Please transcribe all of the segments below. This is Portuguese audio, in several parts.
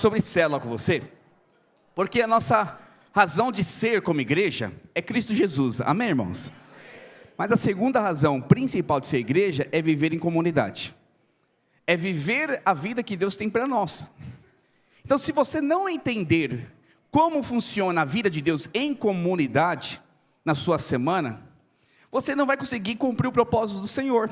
Sobre célula com você, porque a nossa razão de ser como igreja é Cristo Jesus, amém, irmãos? Mas a segunda razão principal de ser igreja é viver em comunidade, é viver a vida que Deus tem para nós. Então, se você não entender como funciona a vida de Deus em comunidade na sua semana, você não vai conseguir cumprir o propósito do Senhor.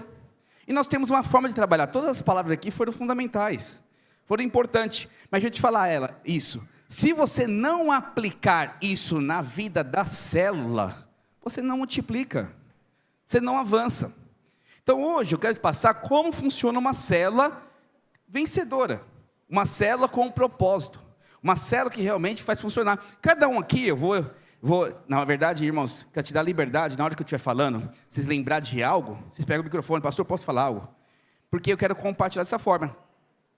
E nós temos uma forma de trabalhar. Todas as palavras aqui foram fundamentais, foram importantes, mas deixa eu te falar isso. Se você não aplicar isso na vida da célula, você não multiplica, você não avança. Então hoje eu quero te passar como funciona uma célula vencedora, uma célula com um propósito, uma célula que realmente faz funcionar. Cada um aqui, eu vou, na verdade, irmãos, quero te dar liberdade, na hora que eu estiver falando, vocês lembrar de algo, vocês pegam o microfone, pastor, posso falar algo? Porque eu quero compartilhar dessa forma.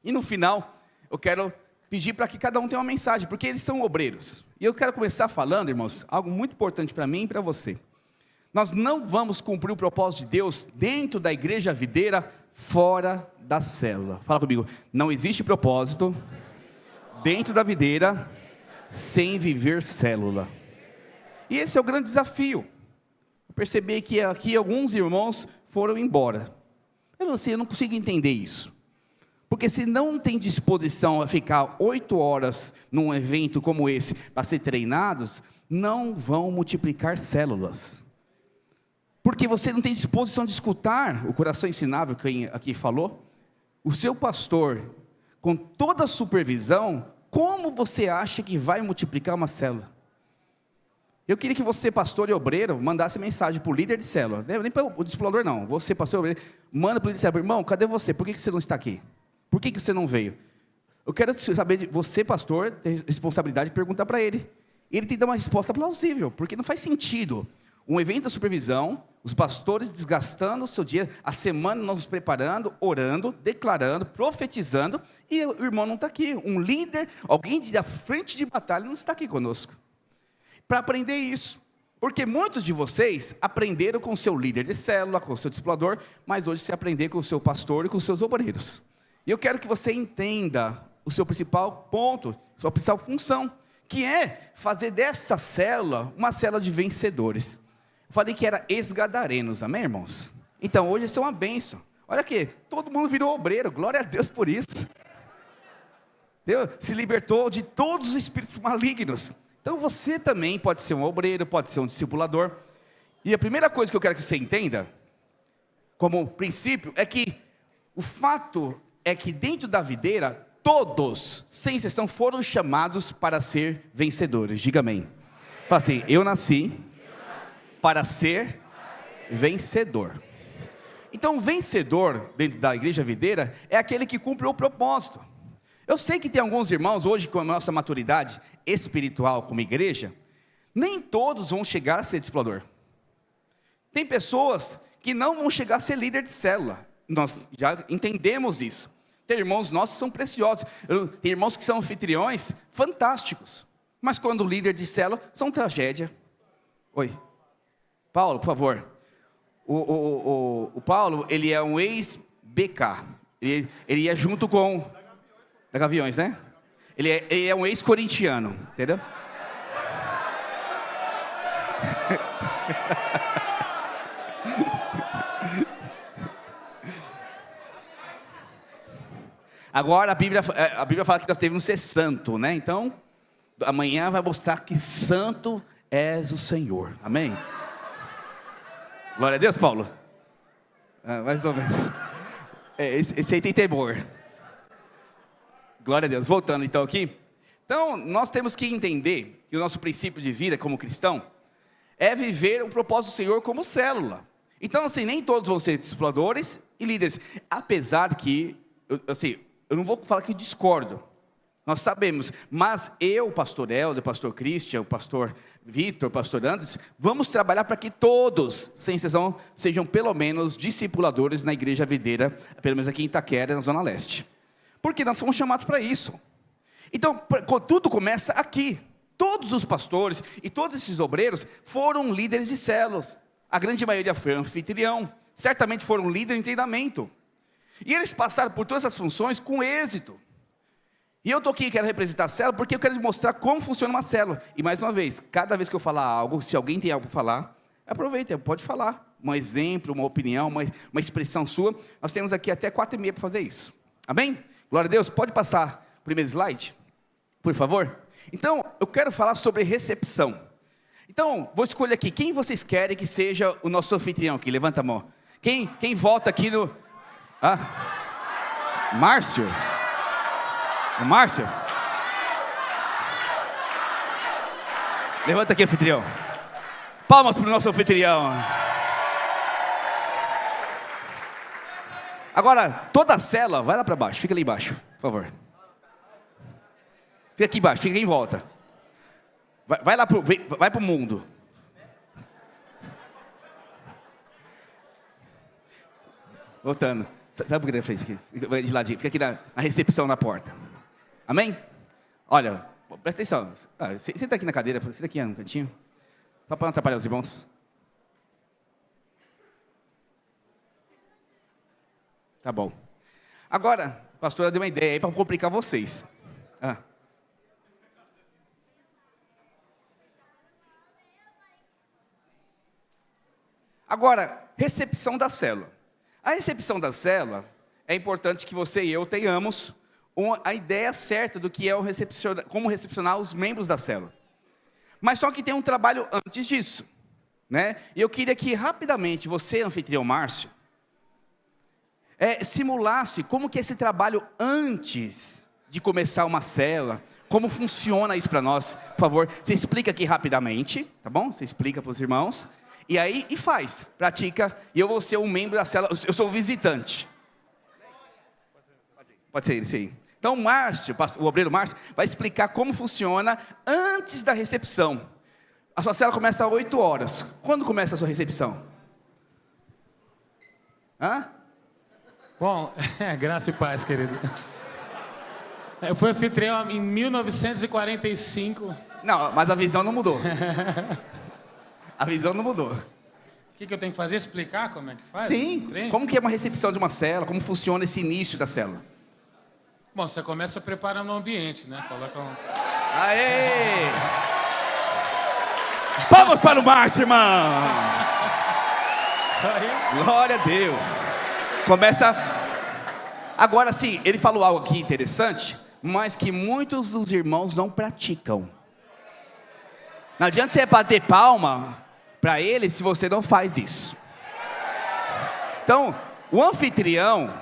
E no final, eu quero pedir para que cada um tenha uma mensagem, porque eles são obreiros. E eu quero começar falando, irmãos, algo muito importante para mim e para você. Nós não vamos cumprir o propósito de Deus dentro da igreja videira, fora da célula. Fala comigo, não existe propósito dentro da videira sem viver célula. E esse é o grande desafio. Eu percebi que aqui alguns irmãos foram embora. Eu não consigo entender isso. Porque se não tem disposição a ficar 8 horas num evento como esse, para ser treinados, não vão multiplicar células. Porque você não tem disposição de escutar o coração ensinável, quem aqui falou, o seu pastor, com toda a supervisão, como você acha que vai multiplicar uma célula? Eu queria que você, pastor e obreiro, mandasse mensagem para o líder de célula, nem para o discipulador não, você, pastor e obreiro, manda para o líder de célula, irmão, cadê você? Por que você não está aqui? Por que você não veio? Eu quero saber de você, pastor, ter responsabilidade de perguntar para ele. Ele tem que dar uma resposta plausível, porque não faz sentido um evento da supervisão, os pastores desgastando o seu dia, a semana nós nos preparando, orando, declarando, profetizando, e o irmão não está aqui. Um líder, alguém da frente de batalha não está aqui conosco. Para aprender isso. Porque muitos de vocês aprenderam com o seu líder de célula, com o seu discipulador, mas hoje você aprender com o seu pastor e com os seus obreiros. E eu quero que você entenda o seu principal ponto, sua principal função, que é fazer dessa célula uma célula de vencedores. Eu falei que era ex-gadarenos, amém, irmãos? Então hoje isso é uma bênção. Olha aqui, todo mundo virou obreiro, glória a Deus por isso. Deus se libertou de todos os espíritos malignos. Então você também pode ser um obreiro, pode ser um discipulador. E a primeira coisa que eu quero que você entenda, como princípio, é que o fato é que dentro da videira, todos, sem exceção, foram chamados para ser vencedores. Diga amém. Fala assim, eu nasci para ser vencedor. Então, vencedor dentro da igreja videira é aquele que cumpre o propósito. Eu sei que tem alguns irmãos hoje com a nossa maturidade espiritual como igreja, nem todos vão chegar a ser discipulador. Tem pessoas que não vão chegar a ser líder de célula. Nós já entendemos isso. Tem irmãos nossos que são preciosos. Tem irmãos que são anfitriões fantásticos. Mas quando líder de célula, são tragédia. Oi. Paulo, por favor. O Paulo, ele é um ex-BK. Ele é junto com... Da Gaviões, né? Ele é um ex-corintiano, entendeu? Agora a Bíblia fala que nós devemos ser santo, né? Então, amanhã vai mostrar que santo és o Senhor, amém? Glória a Deus, Paulo. Mais ou menos. Esse aí tem temor. Glória a Deus. Voltando então aqui. Então, nós temos que entender que o nosso princípio de vida como cristão é viver o propósito do Senhor como célula. Então, assim, nem todos vão ser discipuladores e líderes. Apesar que, eu não vou falar que eu discordo. Nós sabemos. Mas eu, o pastor Helder, o pastor Christian, o pastor Vitor, o pastor Anderson, vamos trabalhar para que todos, sem exceção, sejam pelo menos discipuladores na igreja videira, pelo menos aqui em Itaquera, na Zona Leste. Porque nós fomos chamados para isso. Então, tudo começa aqui. Todos os pastores e todos esses obreiros foram líderes de células. A grande maioria foi anfitrião. Certamente foram líderes em treinamento. E eles passaram por todas as funções com êxito. E eu estou aqui, quero representar a célula, porque eu quero mostrar como funciona uma célula. E mais uma vez, cada vez que eu falar algo, se alguém tem algo para falar, aproveita, pode falar. Um exemplo, uma opinião, uma expressão sua. Nós temos aqui até 4h30 para fazer isso. Amém? Glória a Deus. Pode passar o primeiro slide, por favor? Então, eu quero falar sobre recepção. Então, vou escolher aqui, quem vocês querem que seja o nosso anfitrião aqui? Levanta a mão. Quem vota aqui no... Márcio? O Márcio? Levanta aqui, anfitrião. Palmas para o nosso anfitrião. Agora, toda a célula, vai lá para baixo, fica ali embaixo, por favor. Fica aqui embaixo, fica aqui em volta. Vai lá vai para o mundo. Voltando. Sabe o que ele fez aqui? Vai de ladinho, fica aqui na recepção na porta. Amém? Olha, presta atenção. Senta aqui na cadeira, senta aqui no cantinho. Só para não atrapalhar os irmãos. Tá bom. Agora, a pastora deu uma ideia aí para complicar vocês. Agora, recepção da célula. A recepção da célula, é importante que você e eu tenhamos a ideia certa do que é como recepcionar os membros da célula. Mas só que tem um trabalho antes disso, né? E eu queria que rapidamente você, anfitrião Márcio, simulasse como que é esse trabalho antes de começar uma célula, como funciona isso para nós. Por favor, você explica aqui rapidamente, tá bom? Você explica para os irmãos. E aí, pratica, e eu vou ser um membro da célula, eu sou o visitante. Pode ser esse aí. Então, o obreiro Márcio, vai explicar como funciona antes da recepção. A sua célula começa às 8 horas. Quando começa a sua recepção? Bom, graça e paz, querido. Eu fui anfitrião em 1945. Não, mas a visão não mudou. A visão não mudou. O que eu tenho que fazer? Explicar como é que faz? Sim, como que é uma recepção de uma célula, como funciona esse início da célula. Bom, você começa preparando o ambiente, né? Coloca Aê! Vamos para o Márcio, irmão! Isso aí. Glória a Deus! Começa... Agora sim, ele falou algo aqui interessante, mas que muitos dos irmãos não praticam. Não adianta você bater palma para ele se você não faz isso. Então, o anfitrião,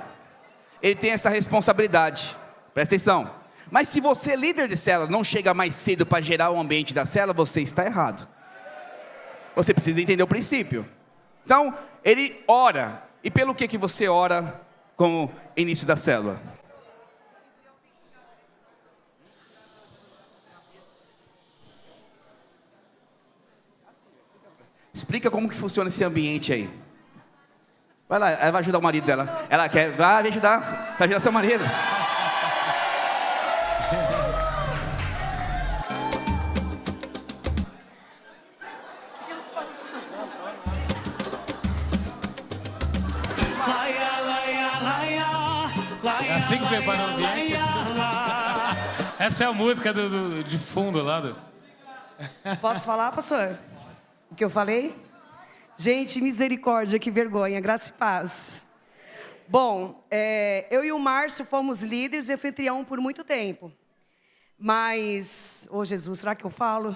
ele tem essa responsabilidade. Presta atenção. Mas se você, líder de célula, não chega mais cedo para gerar o ambiente da célula, você está errado. Você precisa entender o princípio. Então, ele ora. E pelo que você ora como início da célula? Explica como que funciona esse ambiente aí. Vai lá, ela vai ajudar o marido dela. Ela quer, vai ajudar, vai ajudar seu marido. É assim que prepara o ambiente. Essa é a música de fundo lá do... Posso falar, pastor? O que eu falei? Gente, misericórdia, que vergonha, graça e paz. Bom, eu e o Márcio fomos líderes e anfitrião por muito tempo. Mas, Jesus, será que eu falo?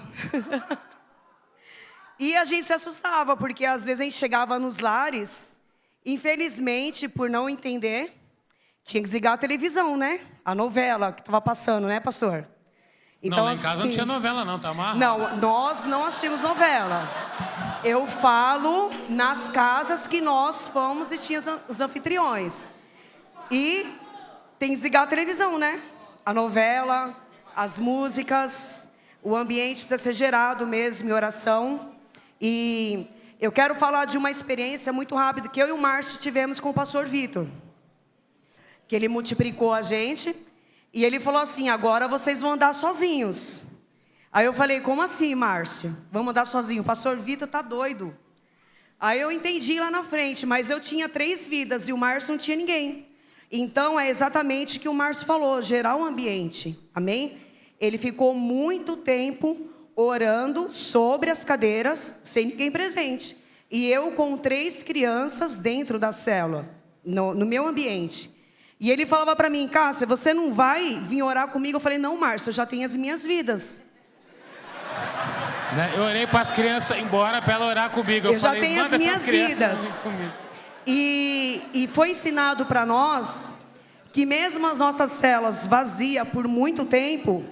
E a gente se assustava, porque às vezes a gente chegava nos lares, infelizmente, por não entender, tinha que desligar a televisão, né? A novela que estava passando, né, pastor? Então, não, lá em casa não tinha novela não, tá amarrado. Não, nós não assistimos novela. Eu falo nas casas que nós fomos e tinha os anfitriões. E tem que desligar a televisão, né? A novela, as músicas, o ambiente precisa ser gerado mesmo em oração. E eu quero falar de uma experiência muito rápida que eu e o Márcio tivemos com o pastor Vitor. Que ele multiplicou a gente. E ele falou assim, agora vocês vão andar sozinhos. Aí eu falei, como assim, Márcio? Vamos andar sozinho? O pastor Vitor tá doido. Aí eu entendi lá na frente, mas eu tinha 3 vidas e o Márcio não tinha ninguém. Então, é exatamente o que o Márcio falou, gerar um ambiente, amém? Ele ficou muito tempo orando sobre as cadeiras, sem ninguém presente. E eu com 3 crianças dentro da célula, no meu ambiente. E ele falava para mim, Cássia, você não vai vir orar comigo? Eu falei, não, Márcio, eu já tenho as minhas vidas. Eu orei para as crianças ir embora para ela orar comigo. Eu já tenho as minhas vidas. E foi ensinado para nós que mesmo as nossas células vazias por muito tempo,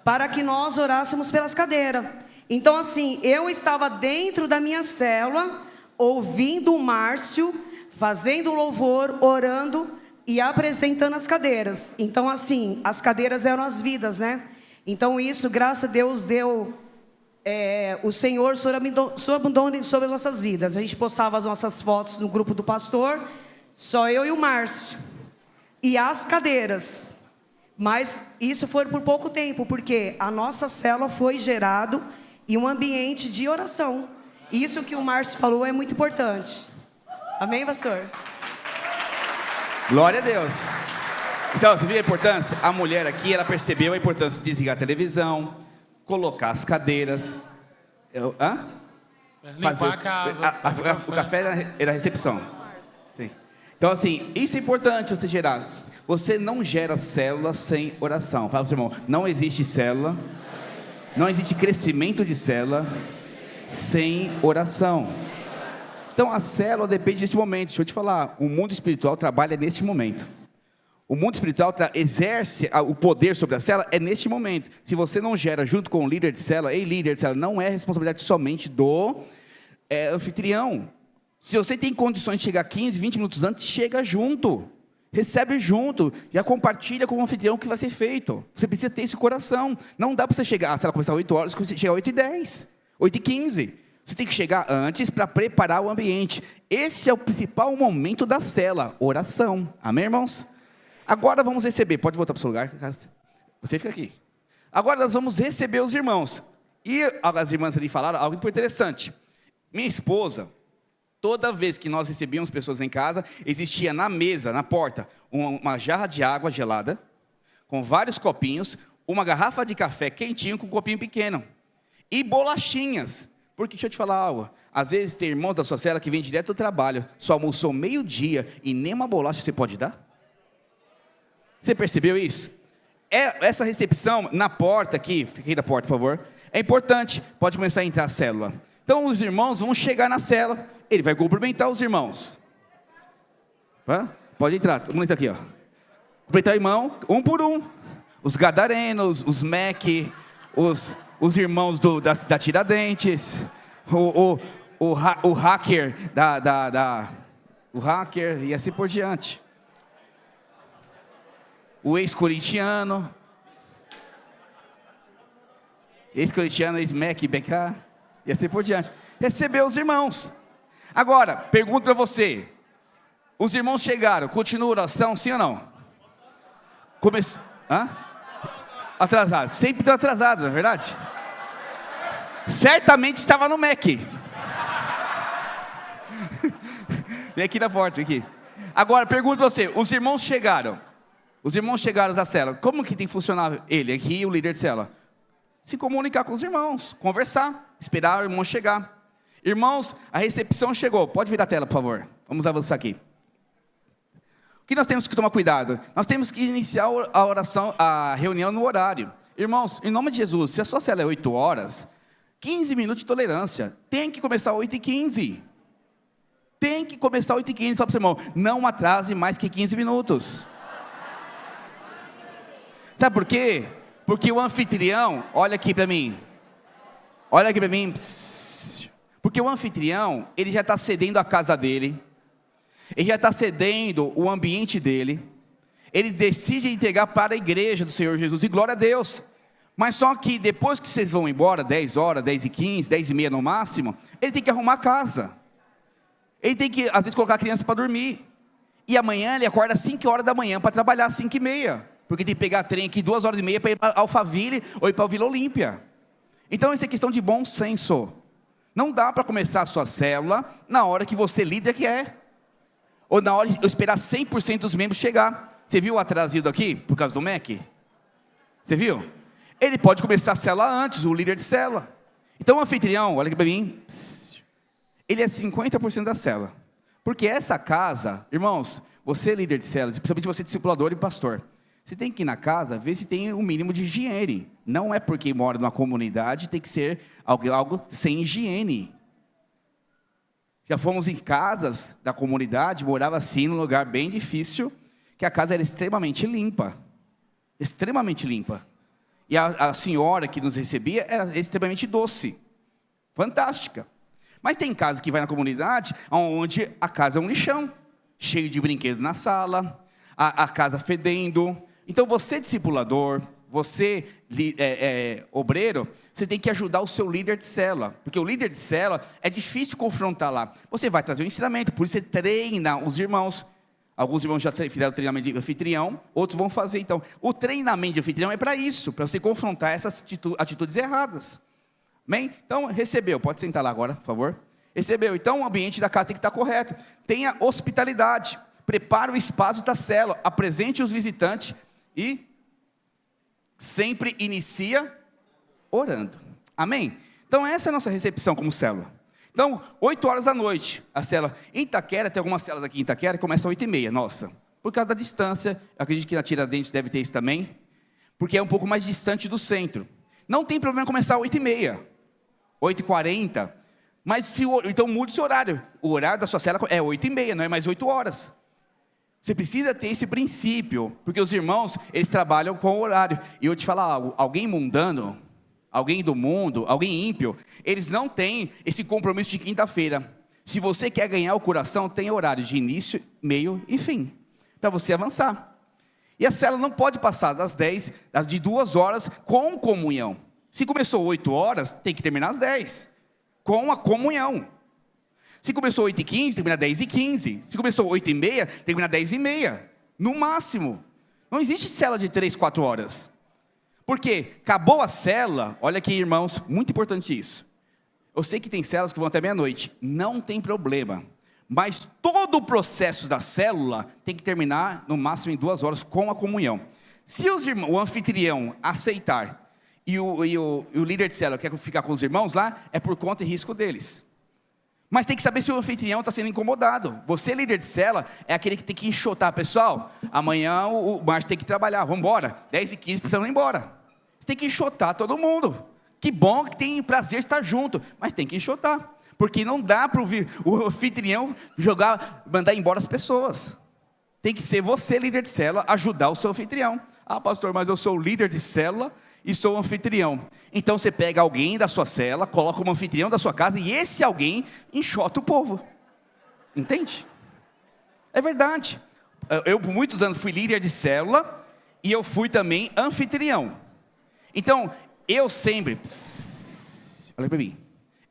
para que nós orássemos pelas cadeiras. Então assim, eu estava dentro da minha célula, ouvindo o Márcio, fazendo louvor, orando e apresentando as cadeiras. Então assim, as cadeiras eram as vidas, né? Então isso, graças a Deus, deu... o Senhor sobreabundou sobre as nossas vidas. A gente postava as nossas fotos no grupo do pastor, só eu e o Márcio. E as cadeiras. Mas isso foi por pouco tempo, porque a nossa célula foi gerado em um ambiente de oração. Isso que o Márcio falou é muito importante. Amém, pastor? Glória a Deus. Então, você viu a importância? A mulher aqui, ela percebeu a importância de desligar a televisão, colocar as cadeiras. Limpar a casa. O café era a recepção. Sim. Então assim, isso é importante você gerar. Você não gera célula sem oração. Fala para o seu irmão, não existe célula, não existe crescimento de célula sem oração. Então a célula depende desse momento. Deixa eu te falar, o mundo espiritual trabalha neste momento. O mundo espiritual exerce o poder sobre a célula é neste momento. Se você não gera junto com o líder de célula, líder de célula, não é responsabilidade somente do anfitrião. Se você tem condições de chegar 15, 20 minutos antes, chega junto. Recebe junto. Já compartilha com o anfitrião o que vai ser feito. Você precisa ter esse coração. Não dá para você chegar, a célula começar às 8 horas, você chega às 8h10, 8h15. Você tem que chegar antes para preparar o ambiente. Esse é o principal momento da célula, oração. Amém, irmãos? Agora vamos receber, pode voltar para o seu lugar, você fica aqui. Agora nós vamos receber os irmãos. E as irmãs ali falaram algo muito interessante. Minha esposa, toda vez que nós recebíamos pessoas em casa, existia na mesa, na porta, uma jarra de água gelada, com vários copinhos, uma garrafa de café quentinho com um copinho pequeno. E bolachinhas. Porque deixa eu te falar algo. Às vezes tem irmãos da sua célula que vêm direto do trabalho, só almoçou meio-dia e nem uma bolacha você pode dar? Você percebeu isso? Essa recepção na porta aqui, fique aí da porta, por favor, é importante. Pode começar a entrar a célula. Então os irmãos vão chegar na célula, ele vai cumprimentar os irmãos. Pode entrar, todo mundo entra aqui, ó. Cumprimentar o irmão, um por um. Os gadarenos, os MEC, os irmãos da Tiradentes, o hacker o hacker e assim por diante. O ex-corintiano, ex-MEC, BK, e assim por diante. Recebeu os irmãos. Agora, pergunto para você, os irmãos chegaram, continua a oração, sim ou não? Atrasados, sempre estão atrasados, não é verdade? Certamente estava no MEC. Vem aqui na porta, aqui. Agora, pergunto para você, os irmãos chegaram da célula, como que tem que funcionar ele, aqui o líder de célula? Se comunicar com os irmãos, conversar, esperar o irmão chegar. Irmãos, a recepção chegou, pode virar a tela, por favor, vamos avançar aqui. O que nós temos que tomar cuidado? Nós temos que iniciar a oração, a reunião no horário. Irmãos, em nome de Jesus, se a sua célula é 8 horas, 15 minutos de tolerância, tem que começar às 8h15. Tem que começar às 8h15, fala para o seu irmão, não atrase mais que 15 minutos. Sabe por quê? Porque o anfitrião, olha aqui para mim, porque o anfitrião, ele já está cedendo a casa dele, ele já está cedendo o ambiente dele, ele decide entregar para a igreja do Senhor Jesus, e glória a Deus. Mas só que depois que vocês vão embora, 10 horas, 10h15, 10h30 no máximo, ele tem que arrumar a casa, ele tem que às vezes colocar a criança para dormir, e amanhã ele acorda às 5 horas da manhã para trabalhar às 5h30, porque tem que pegar trem aqui 2h30 para ir para Alphaville ou ir para Vila Olímpia. Então isso é questão de bom senso. Não dá para começar a sua célula na hora que você líder quer. Ou na hora de eu esperar 100% dos membros chegar. Você viu o atraso aqui, por causa do MEC? Você viu? Ele pode começar a célula antes, o líder de célula. Então o anfitrião, olha aqui para mim, ele é 50% da célula. Porque essa casa, irmãos, você é líder de célula, principalmente você discipulador e pastor, você tem que ir na casa, ver se tem um mínimo de higiene. Não é porque mora numa comunidade, tem que ser algo sem higiene. Já fomos em casas da comunidade, morava assim, num lugar bem difícil, que a casa era extremamente limpa. Extremamente limpa. E a senhora que nos recebia era extremamente doce. Fantástica. Mas tem casa que vai na comunidade, onde a casa é um lixão. Cheio de brinquedo na sala, a casa fedendo. Então você discipulador, você obreiro, você tem que ajudar o seu líder de célula. Porque o líder de célula é difícil confrontar lá. Você vai trazer o ensinamento, por isso você treina os irmãos. Alguns irmãos já fizeram o treinamento de anfitrião, outros vão fazer então. O treinamento de anfitrião é para isso, para você confrontar essas atitudes erradas. Amém? Então, recebeu, pode sentar lá agora, por favor. Recebeu, então o ambiente da casa tem que estar correto. Tenha hospitalidade, prepare o espaço da célula, apresente os visitantes e sempre inicia orando. Amém? Então essa é a nossa recepção como célula. Então, 8 horas da noite, a célula em Itaquera, tem algumas células aqui em Itaquera que começam às 8h30, nossa. Por causa da distância, eu acredito que na Tiradentes deve ter isso também, porque é um pouco mais distante do centro. Não tem problema começar às 8h30, 8h40, mas então mude o seu horário. O horário da sua célula é 8h30, não é mais 8 horas. Você precisa ter esse princípio, porque os irmãos, eles trabalham com o horário. E eu te falar algo, alguém mundano, alguém do mundo, alguém ímpio, eles não têm esse compromisso de quinta-feira. Se você quer ganhar o coração, tem horário de início, meio e fim, para você avançar. E a célula não pode passar de 2 horas com comunhão. Se começou 8 horas, tem que terminar às 10, com a comunhão. Se começou 8h15, termina 10h15. Se começou 8h30, termina 10h30. No máximo. Não existe célula de 3, 4 horas. Porque acabou a célula, olha aqui, irmãos, muito importante isso. Eu sei que tem células que vão até meia-noite. Não tem problema. Mas todo o processo da célula tem que terminar no máximo em 2 horas com a comunhão. Se o anfitrião aceitar e o líder de célula quer ficar com os irmãos lá, é por conta e risco deles. Mas tem que saber se o anfitrião está sendo incomodado. Você, líder de célula, é aquele que tem que enxotar. Pessoal, amanhã o Márcio tem que trabalhar, vamos embora. 10h15 precisamos ir embora. Você tem que enxotar todo mundo. Que bom que tem prazer estar junto, mas tem que enxotar. Porque não dá para o anfitrião mandar embora as pessoas. Tem que ser você, líder de célula, ajudar o seu anfitrião. Ah, pastor, mas eu sou líder de célula e sou anfitrião. Então você pega alguém da sua célula, coloca como anfitrião da sua casa e esse alguém enxota o povo. Entende? É verdade. Eu por muitos anos fui líder de célula e eu fui também anfitrião. Então, eu sempre, olha para mim,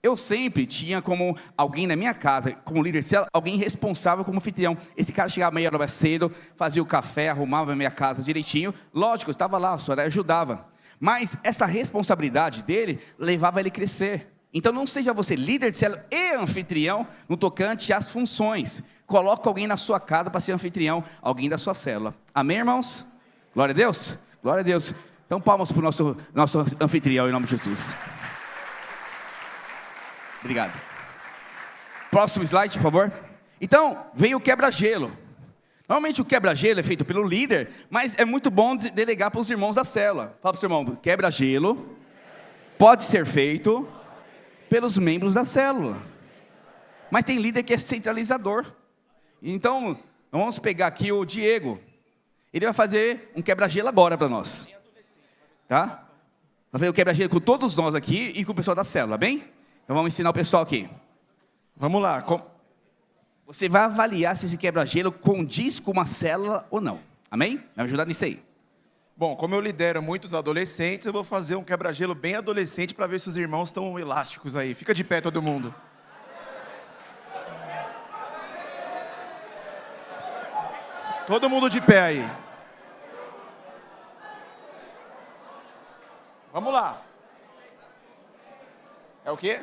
eu sempre tinha como alguém na minha casa, como líder de célula, alguém responsável como anfitrião. Esse cara chegava meia hora mais cedo, fazia o café, arrumava a minha casa direitinho. Lógico, eu estava lá, só ajudava. Mas essa responsabilidade dele levava ele a crescer. Então não seja você líder de célula e anfitrião no tocante às funções. Coloca alguém na sua casa para ser anfitrião, alguém da sua célula. Amém, irmãos? Glória a Deus? Glória a Deus. Então palmas para o nosso anfitrião em nome de Jesus. Obrigado. Próximo slide, por favor. Então, vem o quebra-gelo. Normalmente o quebra-gelo é feito pelo líder, mas é muito bom delegar para os irmãos da célula. Fala para o seu irmão, quebra-gelo pode ser feito pelos membros da célula. Mas tem líder que é centralizador. Então, vamos pegar aqui o Diego. Ele vai fazer um quebra-gelo agora para nós. Tá? Vai fazer o quebra-gelo com todos nós aqui e com o pessoal da célula, bem? Então vamos ensinar o pessoal aqui. Vamos lá. Você vai avaliar se esse quebra-gelo condiz com uma célula ou não. Amém? Vai me ajudar nisso aí. Bom, como eu lidero muitos adolescentes, eu vou fazer um quebra-gelo bem adolescente para ver se os irmãos estão elásticos aí. Fica de pé todo mundo. Todo mundo de pé aí. Vamos lá. É o quê?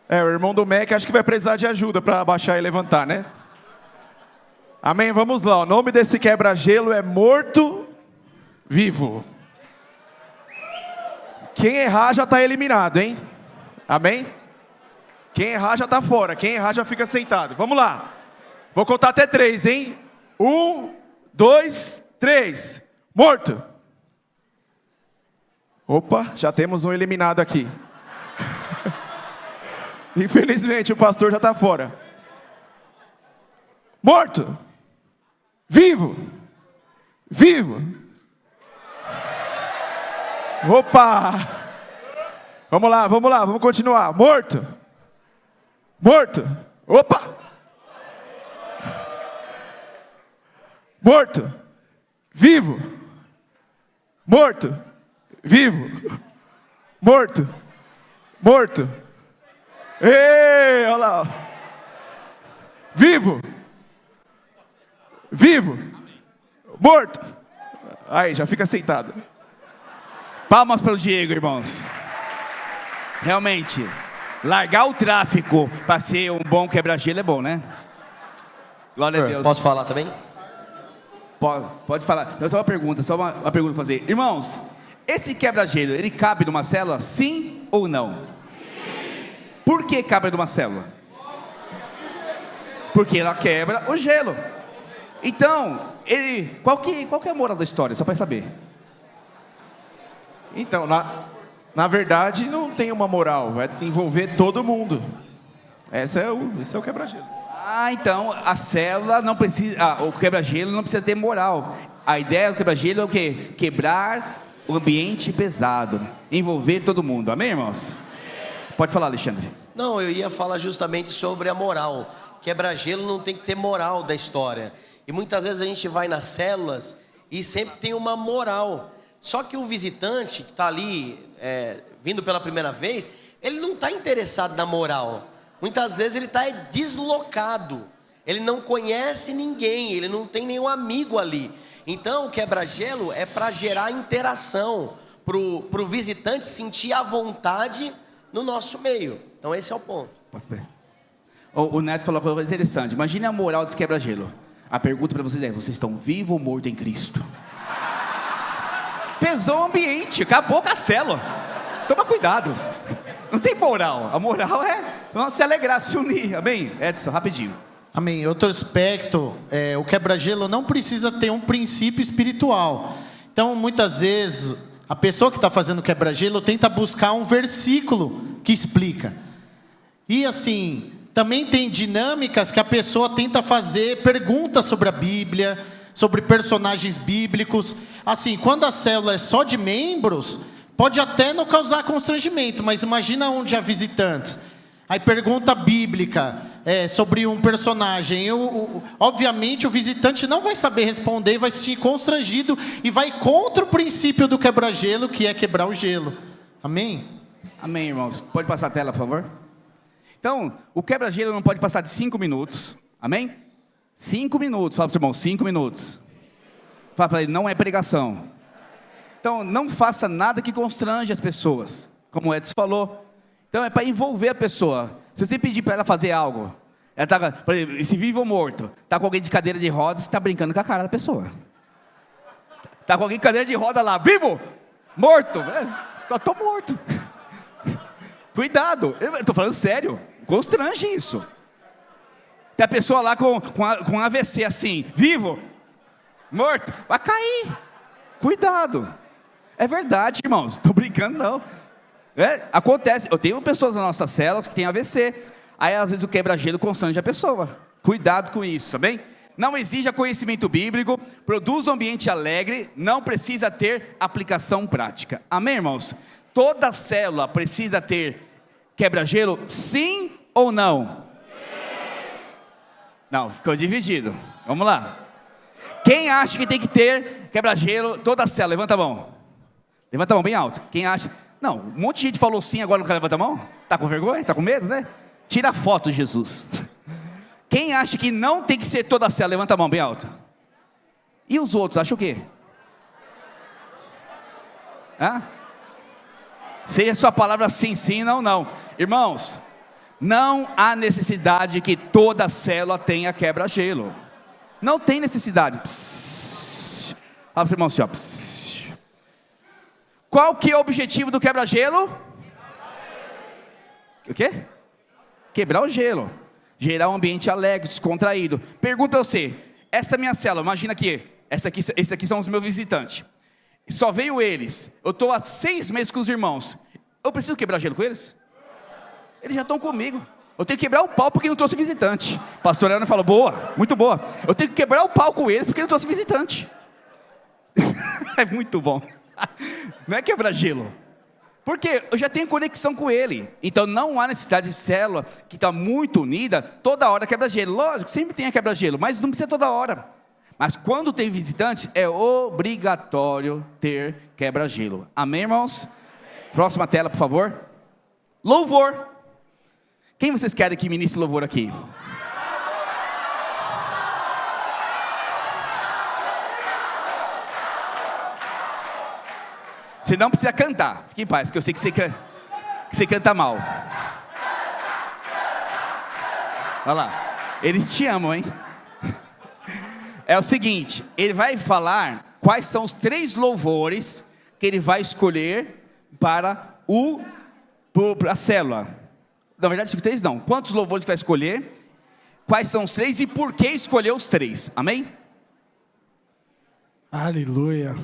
O irmão do Mac acho que vai precisar de ajuda para abaixar e levantar, né? Amém? Vamos lá. O nome desse quebra-gelo é morto-vivo. Quem errar já está eliminado, hein? Amém? Quem errar já está fora. Quem errar já fica sentado. Vamos lá. Vou contar até 3, hein? 1, 2, 3. Morto. Opa, já temos um eliminado aqui. Infelizmente o pastor já está fora. Morto. Vivo. Vivo. Opa. Vamos lá, vamos continuar. Morto. Morto. Opa. Morto. Vivo. Morto. Vivo. Morto. Morto. Ei, olha lá. Vivo. Vivo. Morto. Aí, já fica sentado. Palmas para o Diego, irmãos. Realmente, largar o tráfico para ser um bom quebra-gelo é bom, né? Glória a Deus. Posso falar também? Pode falar. Não, só uma pergunta, uma pergunta para fazer. Irmãos, esse quebra-gelo, ele cabe numa célula, sim ou não? Sim. Por que cabe numa célula? Porque ela quebra o gelo. Então, qual que é a moral da história, só para saber? Então, na verdade, não tem uma moral, vai envolver todo mundo. Esse é o quebra-gelo. Então a célula não precisa, o quebra-gelo não precisa ter moral. A ideia do quebra-gelo é o quê? Quebrar o ambiente pesado, envolver todo mundo. Amém, irmãos? Pode falar, Alexandre. Não, eu ia falar justamente sobre a moral. Quebra-gelo não tem que ter moral da história. E muitas vezes a gente vai nas células e sempre tem uma moral. Só que o visitante que está ali, vindo pela primeira vez, ele não está interessado na moral. Muitas vezes ele está deslocado. Ele não conhece ninguém, ele não tem nenhum amigo ali. Então o quebra-gelo é para gerar interação, para o visitante sentir a vontade no nosso meio. Então esse é o ponto. O Neto falou uma coisa interessante. Imagine a moral desse quebra-gelo. A pergunta para vocês é: vocês estão vivos ou mortos em Cristo? Pesou o ambiente, acabou com a célula. Toma cuidado. Não tem moral. A moral é se alegrar, se unir. Amém? Edson, rapidinho. Amém. Outro aspecto, o quebra-gelo não precisa ter um princípio espiritual. Então, muitas vezes, a pessoa que está fazendo quebra-gelo tenta buscar um versículo que explica. E assim, também tem dinâmicas que a pessoa tenta fazer perguntas sobre a Bíblia, sobre personagens bíblicos. Assim, quando a célula é só de membros, pode até não causar constrangimento, mas imagina onde há visitantes. Aí pergunta bíblica sobre um personagem. Obviamente o visitante não vai saber responder, vai se sentir constrangido e vai contra o princípio do quebra-gelo, que é quebrar o gelo. Amém? Amém, irmãos. Pode passar a tela, por favor? Então, o quebra-gelo não pode passar de 5 minutos. Amém? 5 minutos. Fala para o seu irmão, 5 minutos. Fala para ele, não é pregação. Então, não faça nada que constrange as pessoas, como o Edson falou. Então, é para envolver a pessoa. Se você pedir para ela fazer algo, ela está, por exemplo, esse vivo ou morto, está com alguém de cadeira de rodas, você está brincando com a cara da pessoa. Está com alguém de cadeira de roda lá, vivo, morto, só estou morto. Cuidado, eu estou falando sério, constrange isso. Tem a pessoa lá com AVC assim, vivo, morto, vai cair. Cuidado. É verdade, irmãos. Estou brincando, não. Acontece. Eu tenho pessoas nas nossas células que têm AVC. Aí, às vezes, o quebra-gelo constrange a pessoa. Cuidado com isso, tá bem? Não exija conhecimento bíblico. Produz um ambiente alegre. Não precisa ter aplicação prática. Amém, irmãos? Toda célula precisa ter quebra-gelo, sim ou não? Sim. Não, ficou dividido. Vamos lá. Quem acha que tem que ter quebra-gelo, toda a célula, levanta a mão. Levanta a mão bem alto. Quem acha? Não, um monte de gente falou sim, agora não quer levantar a mão? Tá com vergonha? Tá com medo, né? Tira a foto, Jesus. Quem acha que não tem que ser toda a célula, levanta a mão bem alto. E os outros, acham o quê? Seja a sua palavra sim, sim, não, não. Irmãos, não há necessidade que toda célula tenha quebra-gelo. Não tem necessidade. Psss. Fala para o seu irmão assim, ó. Psss. Qual que é o objetivo do quebra-gelo? O quê? Quebrar o gelo. Gerar um ambiente alegre, descontraído. Pergunta para você. Essa é a minha célula. Imagina aqui. Esses aqui são os meus visitantes. Só veio eles. Eu estou há 6 meses com os irmãos. Eu preciso quebrar gelo com eles? Eles já estão comigo. Eu tenho que quebrar o pau porque não trouxe visitante. Pastor Ana falou, boa, muito boa. Eu tenho que quebrar o pau com eles porque não trouxe visitante. É muito bom. Não é quebrar gelo. Porque eu já tenho conexão com ele. Então não há necessidade de célula que está muito unida, toda hora quebra gelo. Lógico, sempre tem a quebra gelo, mas não precisa toda hora. Mas quando tem visitante, é obrigatório ter quebra-gelo. Amém, irmãos? Amém. Próxima tela, por favor. Louvor. Quem vocês querem que ministre louvor aqui? Você não precisa cantar. Fique em paz, que eu sei que você canta mal. Olha lá. Eles te amam, hein? É o seguinte, ele vai falar quais são os 3 louvores que ele vai escolher para a célula. Na verdade, 3 não. Quantos louvores vai escolher? Quais são os 3 e por que escolher os 3? Amém? Aleluia.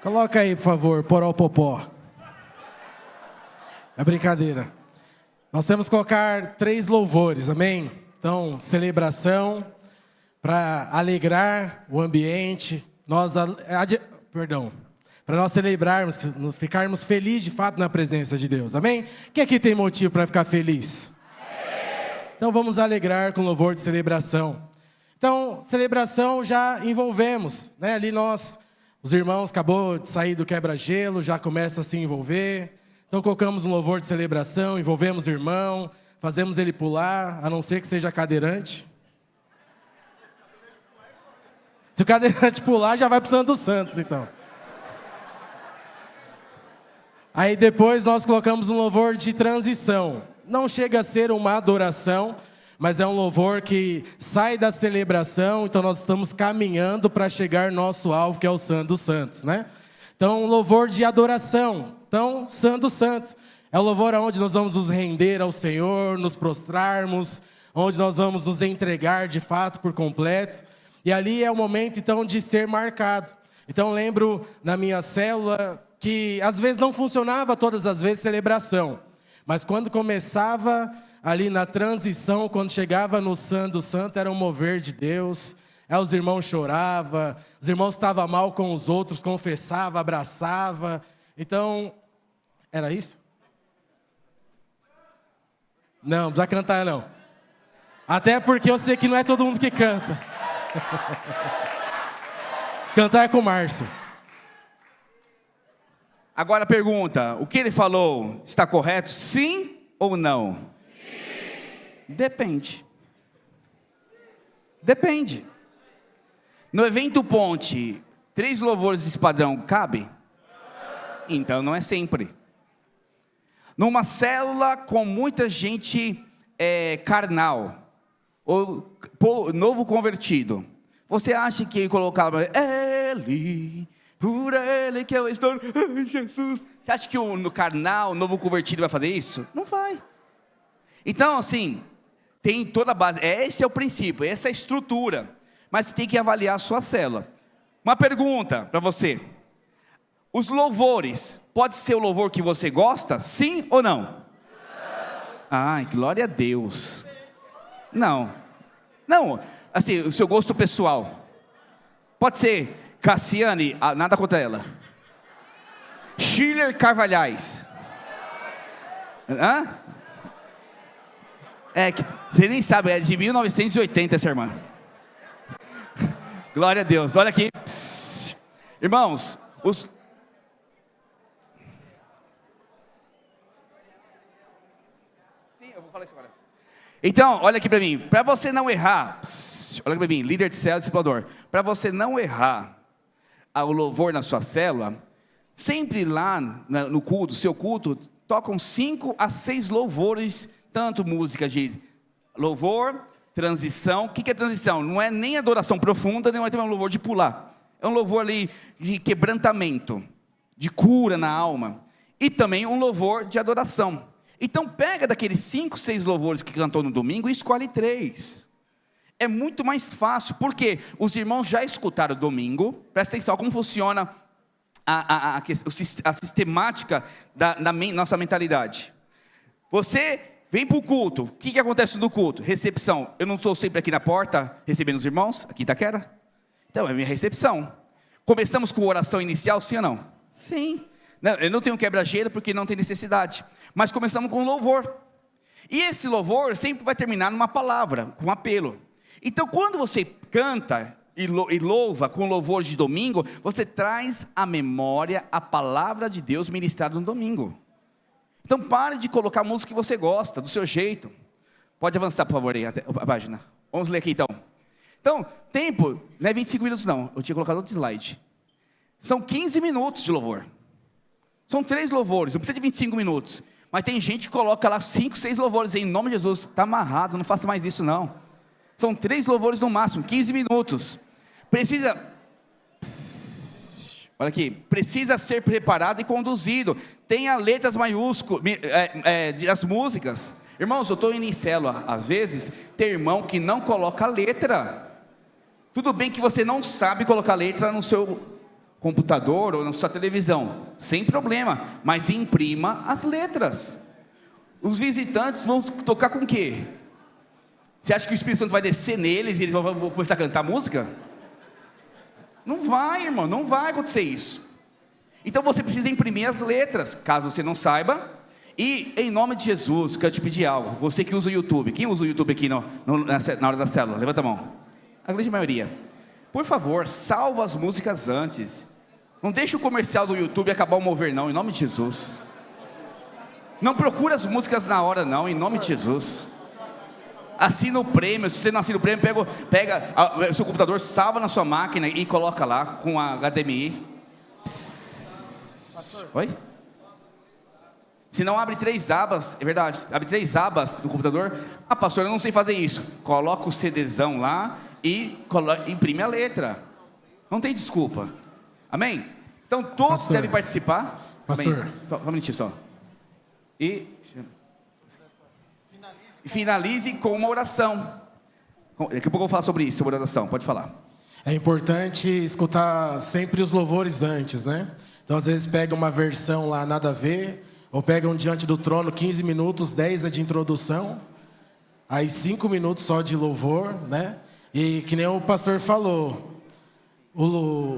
Coloca aí, por favor, Poropopó. É brincadeira. Nós temos que colocar 3 louvores, amém? Então, celebração, para alegrar o ambiente, para nós celebrarmos, ficarmos felizes de fato na presença de Deus, amém? Quem aqui tem motivo para ficar feliz? Então vamos alegrar com louvor de celebração. Então, celebração já envolvemos, né? Ali os irmãos acabou de sair do quebra-gelo, já começa a se envolver. Então colocamos um louvor de celebração, envolvemos o irmão, fazemos ele pular, a não ser que seja cadeirante. Se o cadeirante pular, já vai para o Santo dos Santos, então. Aí depois nós colocamos um louvor de transição. Não chega a ser uma adoração, mas é um louvor que sai da celebração, então nós estamos caminhando para chegar no nosso alvo, que é o Santo dos Santos, né? Então, um louvor de adoração. Então, Santo Santo. É o louvor onde nós vamos nos render ao Senhor, nos prostrarmos, onde nós vamos nos entregar de fato por completo. E ali é o momento, então, de ser marcado. Então, lembro na minha célula que às vezes não funcionava todas as vezes celebração. Mas quando começava ali na transição, quando chegava no Santo Santo, era um mover de Deus. Os irmãos choravam, os irmãos estavam mal com os outros, confessavam, abraçavam. Então, era isso? Não, não precisa cantar não. Até porque eu sei que não é todo mundo que canta. Cantar é com o Márcio. Agora a pergunta, o que ele falou está correto, sim ou não? Sim. Depende. No evento Ponte, 3 louvores de padrão cabe? Então não é sempre. Numa célula com muita gente carnal, ou novo convertido, você acha que colocava ele, por ele que eu estou, ai, Jesus. Você acha que no carnal, o novo convertido vai fazer isso? Não vai. Então assim, tem toda a base, esse é o princípio, essa é a estrutura. Mas você tem que avaliar a sua célula. Uma pergunta para você. Os louvores, pode ser o louvor que você gosta? Sim ou não? Ai, glória a Deus. Não, assim, o seu gosto pessoal. Pode ser Cassiane, nada contra ela. Schiller Carvalhais. Hã? Que você nem sabe, é de 1980 essa irmã. Glória a Deus, olha aqui. Psss. Irmãos, Sim, eu vou falar isso agora. Então, olha aqui para mim. Para você não errar, olha aqui para mim, líder de célula, discipulador. Para você não errar o louvor na sua célula, sempre lá no culto, seu culto, tocam 5 a 6 louvores, tanto música de Louvor, transição. O que é transição? Não é nem adoração profunda, nem é também um louvor de pular. É um louvor ali de quebrantamento, de cura na alma. E também um louvor de adoração. Então pega daqueles 5, 6 louvores que cantou no domingo e escolhe 3. É muito mais fácil, porque os irmãos já escutaram o domingo. Presta atenção como funciona a sistemática da nossa mentalidade. Você vem para o culto. O que acontece no culto? Recepção. Eu não estou sempre aqui na porta recebendo os irmãos, aqui em Itaquera? Então é minha recepção. Começamos com oração inicial, sim ou não? Sim. Não, eu não tenho quebra-gelo porque não tem necessidade. Mas começamos com louvor. E esse louvor sempre vai terminar numa palavra, com um apelo. Então quando você canta e louva com louvor de domingo, você traz à memória a palavra de Deus ministrada no domingo. Então pare de colocar a música que você gosta, do seu jeito. Pode avançar, por favor, aí, a página. Vamos ler aqui então. Então, tempo, não é 25 minutos não, eu tinha colocado outro slide. São 15 minutos de louvor. São 3 louvores, não precisa de 25 minutos. Mas tem gente que coloca lá 5, 6 louvores, em nome de Jesus, está amarrado, não faça mais isso não. São 3 louvores no máximo, 15 minutos. Olha aqui, precisa ser preparado e conduzido. Tenha letras maiúsculas, as músicas. Irmãos, eu estou indo em célula, às vezes, tem irmão que não coloca letra. Tudo bem que você não sabe colocar letra no seu computador ou na sua televisão, sem problema, mas imprima as letras. Os visitantes vão tocar com o quê? Você acha que o Espírito Santo vai descer neles e eles vão começar a cantar música? Não vai, irmão, não vai acontecer isso. Então você precisa imprimir as letras, caso você não saiba. E em nome de Jesus, quero te pedir algo. Você que usa o YouTube, quem usa o YouTube aqui na hora da célula? Levanta a mão. A grande maioria. Por favor, salva as músicas antes. Não deixe o comercial do YouTube acabar o mover não, em nome de Jesus. Não procura as músicas na hora não, em nome de Jesus. Assina o prêmio. Se você não assina o prêmio, pega o seu computador, salva na sua máquina e coloca lá com a HDMI. Oi? Se não, abre 3 abas, é verdade, abre 3 abas no computador. Ah, pastor, eu não sei fazer isso. Coloca o CDzão lá e imprime a letra. Não tem desculpa. Amém? Então todos pastor, devem participar. Pastor. Só um minutinho só. E finalize com uma oração. Daqui a pouco eu vou falar sobre isso, sobre oração. Pode falar. É importante escutar sempre os louvores antes, né? Então às vezes pega uma versão lá nada a ver, ou pegam diante do trono 15 minutos, 10 é de introdução, aí 5 minutos só de louvor, né? E que nem o pastor falou,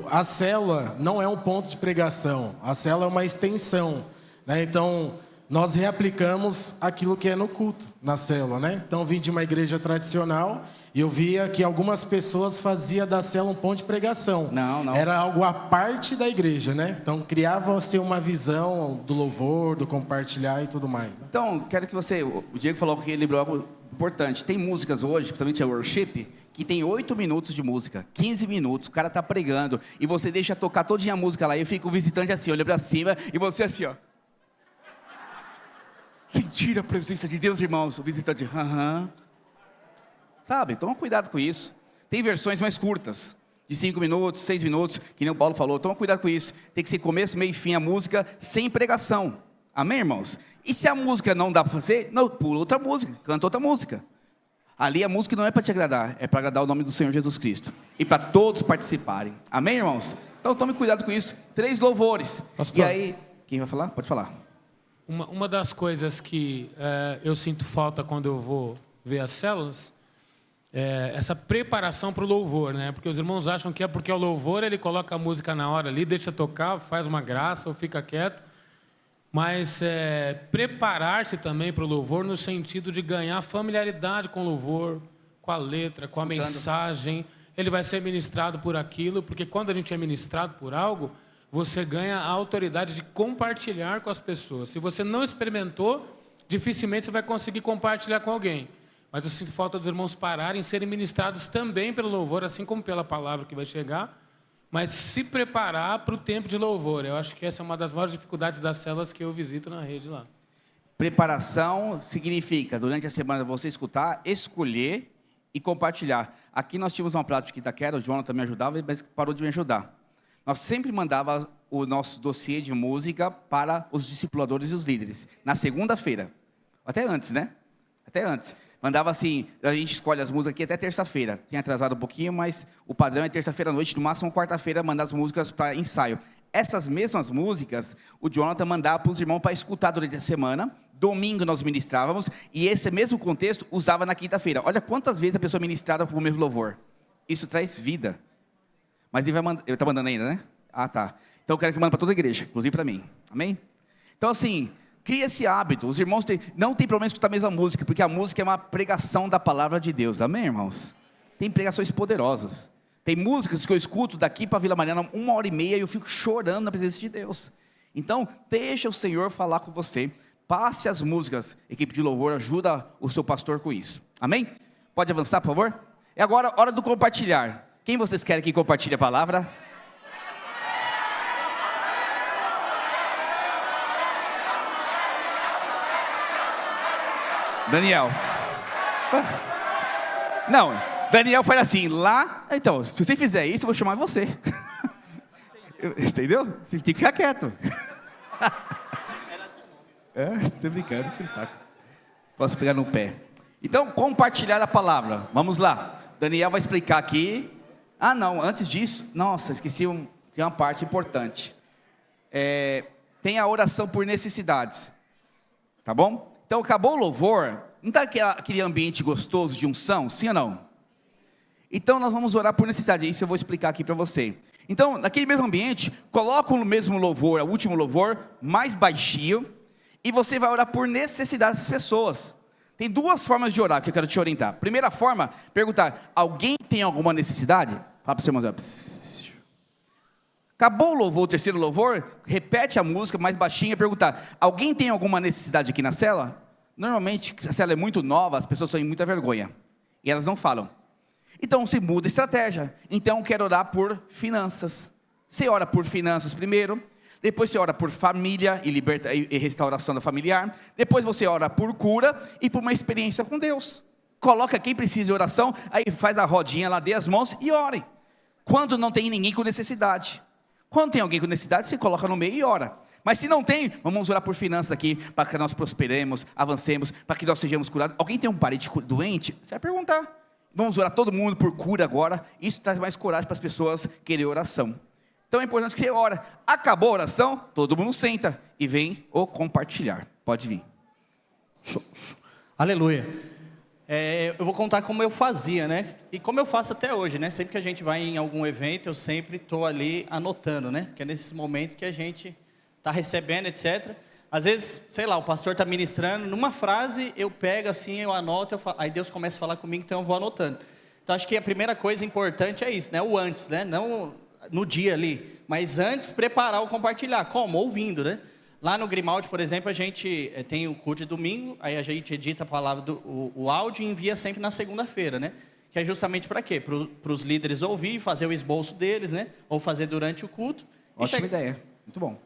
a célula não é um ponto de pregação, a célula é uma extensão, né? Então nós reaplicamos aquilo que é no culto, na célula, né? Então eu vim de uma igreja tradicional e eu via que algumas pessoas faziam da célula um ponto de pregação. Não. Era algo à parte da igreja, né? Então criava-se uma visão do louvor, do compartilhar e tudo mais, né? Então, quero que você... O Diego falou que ele lembrou algo importante. Tem músicas hoje, principalmente a worship, que tem 8 minutos de música, 15 minutos, o cara tá pregando, e você deixa tocar todinha a música lá, e fica o visitante assim, olha pra cima, e você assim, ó. Sentir a presença de Deus, irmãos. O visitante, sabe, toma cuidado com isso. Tem versões mais curtas, de 5 minutos, 6 minutos, que nem o Paulo falou. Toma cuidado com isso. Tem que ser começo, meio e fim a música, sem pregação. Amém, irmãos? E se a música não dá para fazer, não, pula outra música, canta outra música. Ali a música não é para te agradar, é para agradar o nome do Senhor Jesus Cristo. E para todos participarem. Amém, irmãos? Então tome cuidado com isso. 3 louvores. Pastor. E aí, quem vai falar? Pode falar. Uma das coisas que eu sinto falta quando eu vou ver as células é essa preparação para o louvor, né? Porque os irmãos acham que é porque é o louvor, ele coloca a música na hora ali, deixa tocar, faz uma graça ou fica quieto. Mas preparar-se também para o louvor no sentido de ganhar familiaridade com o louvor, com a letra, com a mensagem. Ele vai ser ministrado por aquilo, porque quando a gente é ministrado por algo, você ganha a autoridade de compartilhar com as pessoas. Se você não experimentou, dificilmente você vai conseguir compartilhar com alguém. Mas eu sinto falta dos irmãos pararem, serem ministrados também pelo louvor, assim como pela palavra que vai chegar, mas se preparar para o tempo de louvor. Eu acho que essa é uma das maiores dificuldades das células que eu visito na rede lá. Preparação significa, durante a semana, você escutar, escolher e compartilhar. Aqui nós tínhamos uma prática que Itaquera, o Jonathan me ajudava, mas parou de me ajudar. Nós sempre mandava o nosso dossiê de música para os discipuladores e os líderes, na segunda-feira. Até antes, né? Até antes. Mandava assim, a gente escolhe as músicas aqui até terça-feira. Tem atrasado um pouquinho, mas o padrão é terça-feira à noite, no máximo quarta-feira, mandar as músicas para ensaio. Essas mesmas músicas, o Jonathan mandava para os irmãos para escutar durante a semana. Domingo nós ministrávamos, e esse mesmo contexto usava na quinta-feira. Olha quantas vezes a pessoa ministrava para o mesmo louvor. Isso traz vida. Mas ele está mandando ainda, né? Ah, tá. Então eu quero que mande para toda a igreja, inclusive para mim. Amém? Então assim, cria esse hábito. Os irmãos não tem problema escutar a mesma música, porque a música é uma pregação da palavra de Deus. Amém, irmãos? Tem pregações poderosas. Tem músicas que eu escuto daqui para Vila Mariana 1h30 e eu fico chorando na presença de Deus. Então, deixa o Senhor falar com você. Passe as músicas. Equipe de louvor, ajuda o seu pastor com isso. Amém? Pode avançar, por favor? É agora hora do compartilhar. Quem vocês querem que compartilhe a palavra? Daniel. Não, Daniel foi assim, lá... Então, se você fizer isso, eu vou chamar você. Entendeu? Você tem que ficar quieto. Tô brincando, tira o saco. Posso pegar no pé. Então, compartilhar a palavra. Vamos lá. Daniel vai explicar aqui. Ah, não, antes disso... Nossa, esqueci, tem uma parte importante. Tem a oração por necessidades. Tá bom? Então, acabou o louvor, não está aquele ambiente gostoso de unção, sim ou não? Então, nós vamos orar por necessidade, isso eu vou explicar aqui para você. Então, naquele mesmo ambiente, coloca o mesmo louvor, o último louvor, mais baixinho, e você vai orar por necessidade das pessoas. Tem duas formas de orar que eu quero te orientar. Primeira forma, perguntar, alguém tem alguma necessidade? Fala para o seu irmão, acabou o louvor, o terceiro louvor, repete a música mais baixinha e perguntar, alguém tem alguma necessidade aqui na cela? Normalmente, se a cela é muito nova, as pessoas têm muita vergonha, e elas não falam. Então, você muda a estratégia. Então, quero orar por finanças. Você ora por finanças primeiro, depois você ora por família e restauração da familiar, depois você ora por cura e por uma experiência com Deus. Coloca quem precisa de oração, aí faz a rodinha lá, dê as mãos e ore. Quando não tem ninguém com necessidade. Quando tem alguém com necessidade, você coloca no meio e ora. Mas se não tem, vamos orar por finanças aqui, para que nós prosperemos, avancemos, para que nós sejamos curados. Alguém tem um parente doente? Você vai perguntar. Vamos orar todo mundo por cura agora. Isso traz mais coragem para as pessoas querer oração. Então é importante que você ora. Acabou a oração, todo mundo senta e vem o compartilhar. Pode vir. Aleluia. Eu vou contar como eu fazia, né? E como eu faço até hoje, né? Sempre que a gente vai em algum evento, eu sempre estou ali anotando, né? Que é nesses momentos que a gente está recebendo, etc. Às vezes, sei lá, o pastor está ministrando, numa frase eu pego assim, eu anoto, aí Deus começa a falar comigo, então eu vou anotando. Então acho que a primeira coisa importante é isso, né? O antes, né? Não no dia ali, mas antes preparar o compartilhar. Como? Ouvindo, né? Lá no Grimaldi, por exemplo, a gente tem o culto de domingo, aí a gente edita a palavra, o áudio e envia sempre na segunda-feira, né? Que é justamente para quê? Para os líderes ouvir, fazer o esboço deles, né? Ou fazer durante o culto. Ótima ideia, muito bom.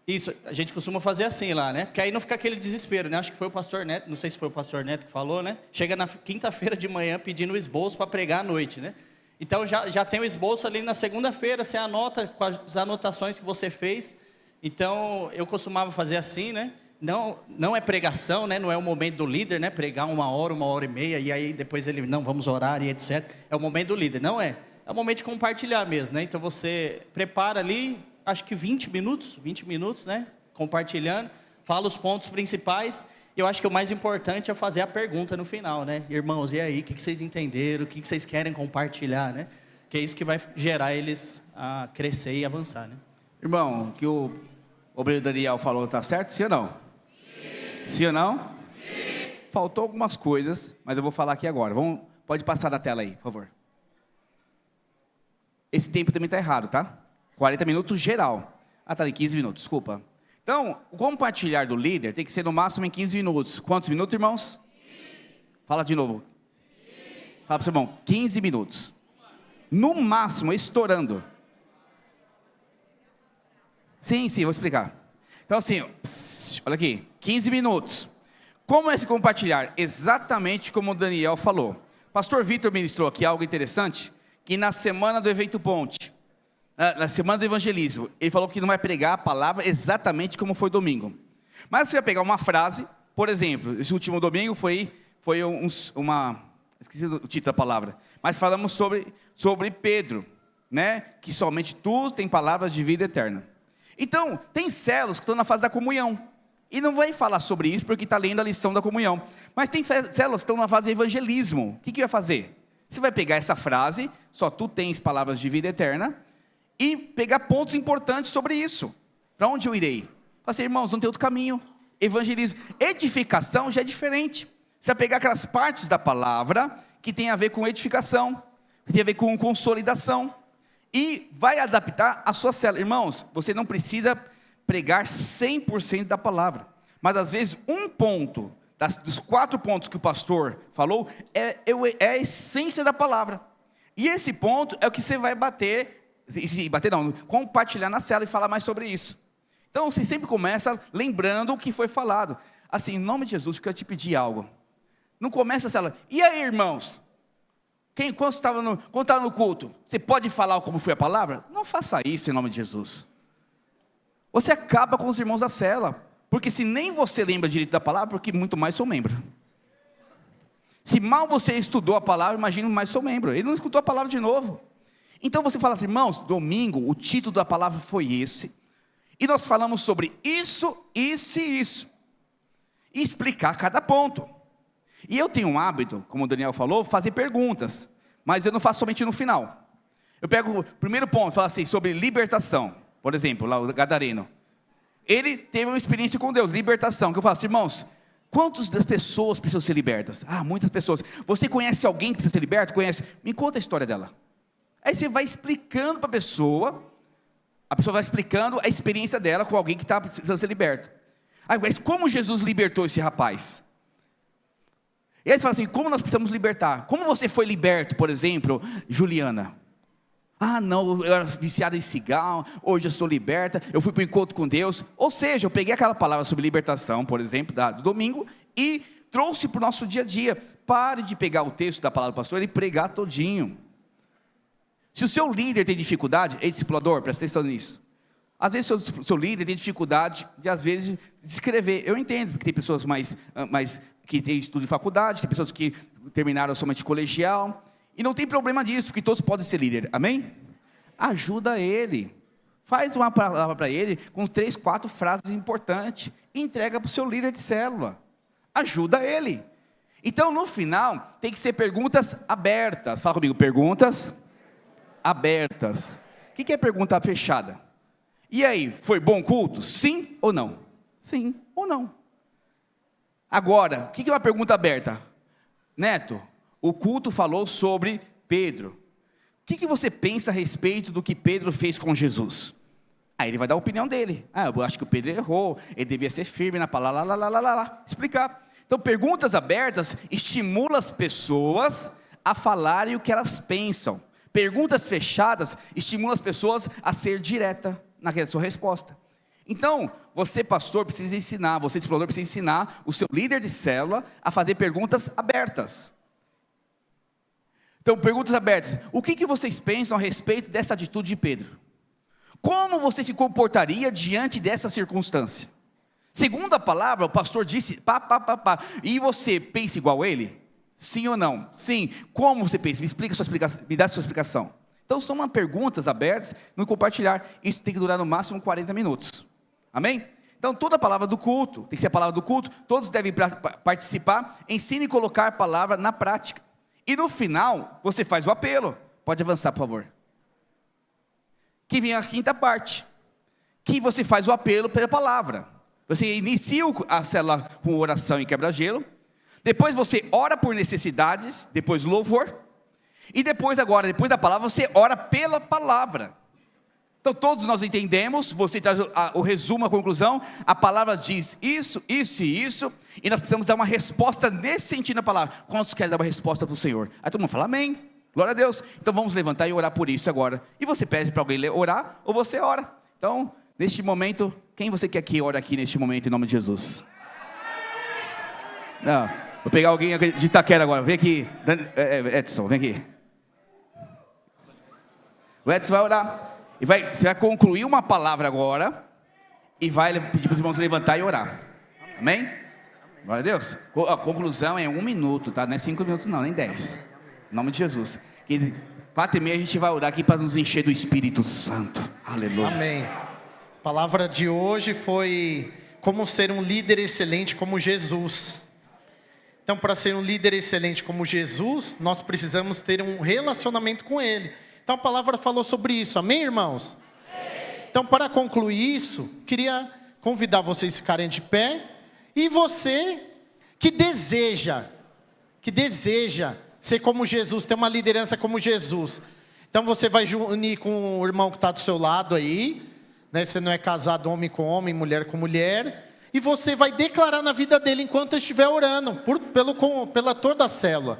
Isso, a gente costuma fazer assim lá, né? Porque aí não fica aquele desespero, né? Acho que foi o pastor Neto, não sei se foi o pastor Neto que falou, né? Chega na quinta-feira de manhã pedindo o esboço para pregar à noite, né? Então já tem o esboço ali na segunda-feira, você anota com as anotações que você fez. Então, eu costumava fazer assim, né? Não é pregação, né? Não é o momento do líder, né? Pregar 1h, 1h30, e aí depois ele, não, vamos orar e etc. É o momento do líder, não é? É o momento de compartilhar mesmo, né? Então, você prepara ali, acho que 20 minutos, né? Compartilhando, fala os pontos principais. E eu acho que o mais importante é fazer a pergunta no final, né? Irmãos, e aí, o que vocês entenderam? O que vocês querem compartilhar, né? Que é isso que vai gerar eles a crescer e avançar, né? Irmão, que o obreiro Daniel falou, tá certo? Sim ou não? Sim. Sim ou não? Sim. Faltou algumas coisas, mas eu vou falar aqui agora. Pode passar na tela aí, por favor. Esse tempo também está errado, tá? 40 minutos geral. Ah, tá ali, 15 minutos, desculpa. Então, o compartilhar do líder tem que ser no máximo em 15 minutos. Quantos minutos, irmãos? 15. Fala de novo. 15. Fala para o seu irmão, 15 minutos. No máximo, estourando. Sim, vou explicar. Então assim, Olha aqui, 15 minutos. Como é se compartilhar? Exatamente como o Daniel falou. Pastor Vitor ministrou aqui algo interessante, que na semana do evento Ponte, na semana do evangelismo, ele falou que não vai pregar a palavra exatamente como foi domingo. Mas você vai pegar uma frase, por exemplo, esse último domingo foi esqueci o título da palavra, mas falamos sobre Pedro, né? Que somente tu tem palavras de vida eterna. Então, tem células que estão na fase da comunhão, e não vai falar sobre isso porque está lendo a lição da comunhão, mas tem células que estão na fase de evangelismo. O que vai fazer? Você vai pegar essa frase, só tu tens palavras de vida eterna, e pegar pontos importantes sobre isso. Para onde eu irei? Assim, irmãos, não tem outro caminho. Evangelismo, edificação já é diferente. Você vai pegar aquelas partes da palavra que tem a ver com edificação, que tem a ver com consolidação, e vai adaptar a sua célula. Irmãos, você não precisa pregar 100% da palavra, mas às vezes um ponto, dos 4 pontos que o pastor falou, é a essência da palavra. E esse ponto é o que você vai compartilhar na célula e falar mais sobre isso. Então você sempre começa lembrando o que foi falado. Assim, em nome de Jesus, eu quero te pedir algo. Não começa a célula. E aí, irmãos? Quando estava no culto, você pode falar como foi a palavra? Não faça isso em nome de Jesus. Você acaba com os irmãos da célula. Porque se nem você lembra direito da palavra, porque muito mais sou membro. Se mal você estudou a palavra, imagina mais sou membro. Ele não escutou a palavra de novo. Então você fala assim, irmãos, domingo, o título da palavra foi esse. E nós falamos sobre isso, isso e isso. E explicar cada ponto. E eu tenho um hábito, como o Daniel falou, fazer perguntas. Mas eu não faço somente no final. Eu pego o primeiro ponto, falo assim, sobre libertação. Por exemplo, lá o Gadareno. Ele teve uma experiência com Deus, libertação. Que eu falo assim, irmãos, quantas das pessoas precisam ser libertas? Ah, muitas pessoas. Você conhece alguém que precisa ser liberto? Conhece? Me conta a história dela. Aí você vai explicando para a pessoa vai explicando a experiência dela com alguém que está precisando ser liberto. Aí, mas como Jesus libertou esse rapaz? E aí você fala assim, como nós precisamos libertar? Como você foi liberto, por exemplo, Juliana? Ah, não, eu era viciada em cigarro, hoje eu sou liberta, eu fui para o encontro com Deus. Ou seja, eu peguei aquela palavra sobre libertação, por exemplo, do domingo, e trouxe para o nosso dia a dia. Pare de pegar o texto da palavra do pastor e pregar todinho. Se o seu líder tem dificuldade, discipulador, presta atenção nisso. Às vezes o seu líder tem dificuldade de, às vezes, de escrever. Eu entendo, porque tem pessoas que têm estudo de faculdade, tem pessoas que terminaram somente colegial. E não tem problema disso, porque todos podem ser líder, amém? Ajuda ele, faz uma palavra para ele, com 3, 4 frases importantes, e entrega para o seu líder de célula, ajuda ele. Então no final, tem que ser perguntas abertas, fala comigo, perguntas abertas. O que é pergunta fechada? E aí, foi bom culto? Sim ou não? Sim ou não? Agora, o que é uma pergunta aberta? Neto, o culto falou sobre Pedro. O que você pensa a respeito do que Pedro fez com Jesus? Aí ele vai dar a opinião dele. Ah, eu acho que o Pedro errou, ele devia ser firme na palavra, explicar. Então, perguntas abertas estimulam as pessoas a falarem o que elas pensam. Perguntas fechadas estimulam as pessoas a ser direta na sua resposta. Então, você pastor precisa ensinar, você discipulador precisa ensinar o seu líder de célula a fazer perguntas abertas. Então, perguntas abertas. O que vocês pensam a respeito dessa atitude de Pedro? Como você se comportaria diante dessa circunstância? Segundo a palavra, o pastor disse, e você pensa igual a ele? Sim ou não? Sim. Como você pensa? Me dá a sua explicação. Então, são perguntas abertas no compartilhar. Isso tem que durar no máximo 40 minutos. Amém? Então, toda a palavra do culto, tem que ser a palavra do culto, todos devem participar, ensine e colocar a palavra na prática. E no final, você faz o apelo. Pode avançar, por favor. Que vem a quinta parte. Que você faz o apelo pela palavra. Você inicia a célula com oração e quebra-gelo. Depois você ora por necessidades. Depois louvor. E depois da palavra, você ora pela palavra. Então todos nós entendemos, você traz o resumo, a conclusão, a palavra diz isso, isso e isso, e nós precisamos dar uma resposta nesse sentido na palavra. Quantos querem dar uma resposta para o Senhor? Aí todo mundo fala amém, glória a Deus. Então vamos levantar e orar por isso agora. E você pede para alguém orar, ou você ora. Então, neste momento, Quem você quer que ore aqui neste momento, em nome de Jesus? Não, vou pegar alguém de Itaquera agora. Vem aqui, Edson, vem aqui. O Edson vai orar. E você vai concluir uma palavra agora. E vai pedir para os irmãos levantar e orar. Amém? Glória a Deus. A conclusão é 1 minuto, tá? Não é 5 minutos não, nem 10. Em nome de Jesus. 4h30 a gente vai orar aqui para nos encher do Espírito Santo. Aleluia. Amém. A palavra de hoje foi como ser um líder excelente como Jesus. Então, para ser um líder excelente como Jesus, nós precisamos ter um relacionamento com Ele. Então, a palavra falou sobre isso. Amém, irmãos? Então, para concluir isso, queria convidar vocês a ficarem de pé. E você que deseja ser como Jesus, ter uma liderança como Jesus. Então, você vai unir com o irmão que está do seu lado aí. Né? Você não é casado homem com homem, mulher com mulher. E você vai declarar na vida dele enquanto eu estiver orando, pela toda a célula.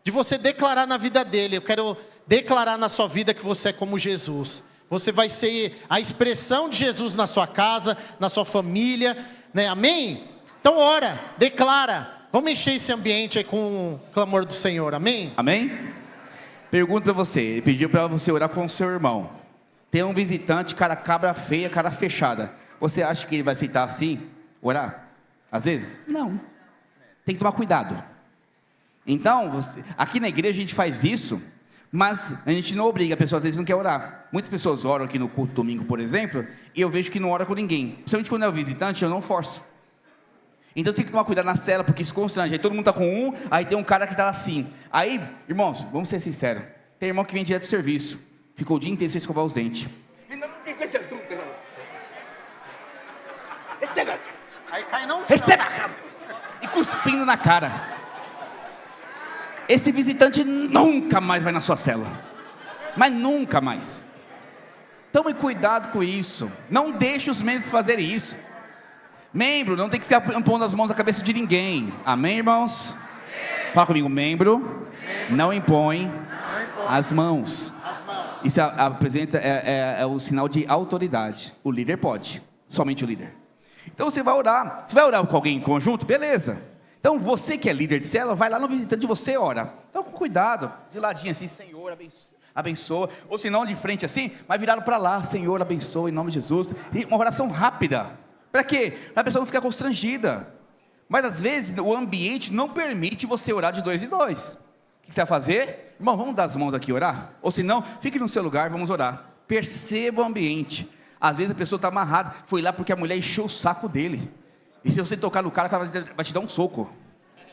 De você declarar na vida dele. Eu quero declarar na sua vida que você é como Jesus. Você vai ser a expressão de Jesus na sua casa, na sua família, né? Amém? Então ora, declara. Vamos encher esse ambiente aí com o clamor do Senhor, amém? Amém? Pergunta para você, ele pediu para você orar com o seu irmão. Tem um visitante, cara cabra feia, cara fechada. Você acha que ele vai aceitar assim, orar? Às vezes? Não. Tem que tomar cuidado. Então, aqui na igreja a gente faz isso, mas a gente não obriga, a pessoa às vezes não quer orar. Muitas pessoas oram aqui no culto domingo, por exemplo, e eu vejo que não ora com ninguém. Principalmente quando é o visitante, eu não forço. Então você tem que tomar cuidado na cela, porque isso constrange. Aí todo mundo está com um, aí tem um cara que está assim. Aí, irmãos, vamos ser sinceros. Tem irmão que vem direto do serviço. Ficou o dia inteiro sem escovar os dentes. Receba! Aí cai não. Receba! E cuspindo na cara. Esse visitante nunca mais vai na sua célula. Mas nunca mais. Tome cuidado com isso. Não deixe os membros fazerem isso. Membro não tem que ficar pondo as mãos na cabeça de ninguém. Amém, irmãos? Amém. Fala comigo, membro não impõe as mãos. Isso apresenta é o sinal de autoridade. O líder pode, somente o líder. Então você vai orar. Você vai orar com alguém em conjunto? Beleza. Então você que é líder de célula, vai lá no visitante de você e ora. Então com cuidado, de ladinho assim, Senhor, abençoa. Ou se não, de frente assim, mas virado para lá, Senhor, abençoa em nome de Jesus. E uma oração rápida. Para quê? Para a pessoa não ficar constrangida. Mas às vezes o ambiente não permite você orar de 2 em 2. O que você vai fazer? Irmão, vamos dar as mãos aqui e orar? Ou se não, fique no seu lugar, vamos orar. Perceba o ambiente. Às vezes a pessoa está amarrada, foi lá porque a mulher encheu o saco dele. E se você tocar no cara, o cara vai te dar um soco.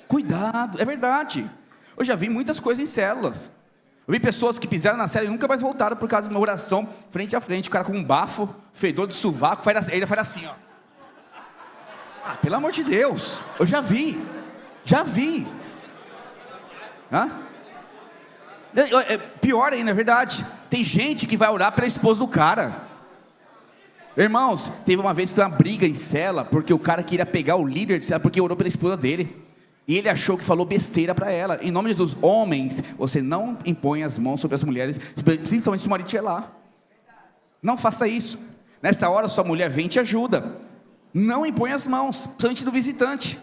Cuidado, é verdade. Eu já vi muitas coisas em células. Eu vi pessoas que pisaram na célula e nunca mais voltaram por causa de uma oração frente a frente. O cara com um bafo, fedor de sovaco, ele faz assim, ó. Ah, pelo amor de Deus, eu já vi. Pior ainda, é verdade. Tem gente que vai orar pela esposa do cara. Irmãos, teve uma vez que teve uma briga em cela, porque o cara queria pegar o líder de cela, porque orou pela esposa dele. E ele achou que falou besteira para ela. Em nome de Jesus, homens, você não impõe as mãos sobre as mulheres, principalmente se o marido estiver lá. Não faça isso. Nessa hora sua mulher vem e te ajuda. Não impõe as mãos, principalmente do visitante.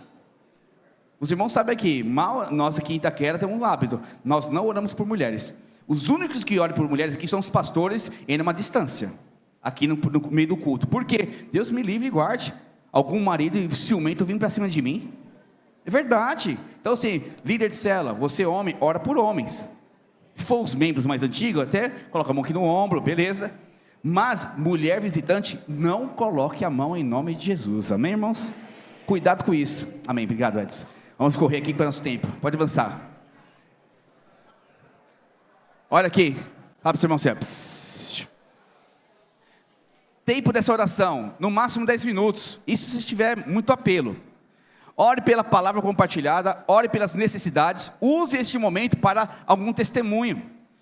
Os irmãos sabem aqui, nós aqui em Itaquera temos um hábito, nós não oramos por mulheres. Os únicos que oram por mulheres aqui são os pastores, em uma distância, aqui no meio do culto. Por quê? Deus me livre e guarde algum marido ciumento vir para cima de mim. É verdade. Então assim, líder de célula, você homem, ora por homens. Se for os membros mais antigos, até coloca a mão aqui no ombro, beleza. Mas mulher visitante, não coloque a mão em nome de Jesus. Amém, irmãos? Cuidado com isso. Amém, obrigado, Edson. Vamos correr aqui para o nosso tempo. Pode avançar. Olha aqui. Fala para o seu irmão assim. Tempo dessa oração, no máximo 10 minutos. Isso se tiver muito apelo. Ore pela palavra compartilhada, ore pelas necessidades. Use este momento para algum testemunho.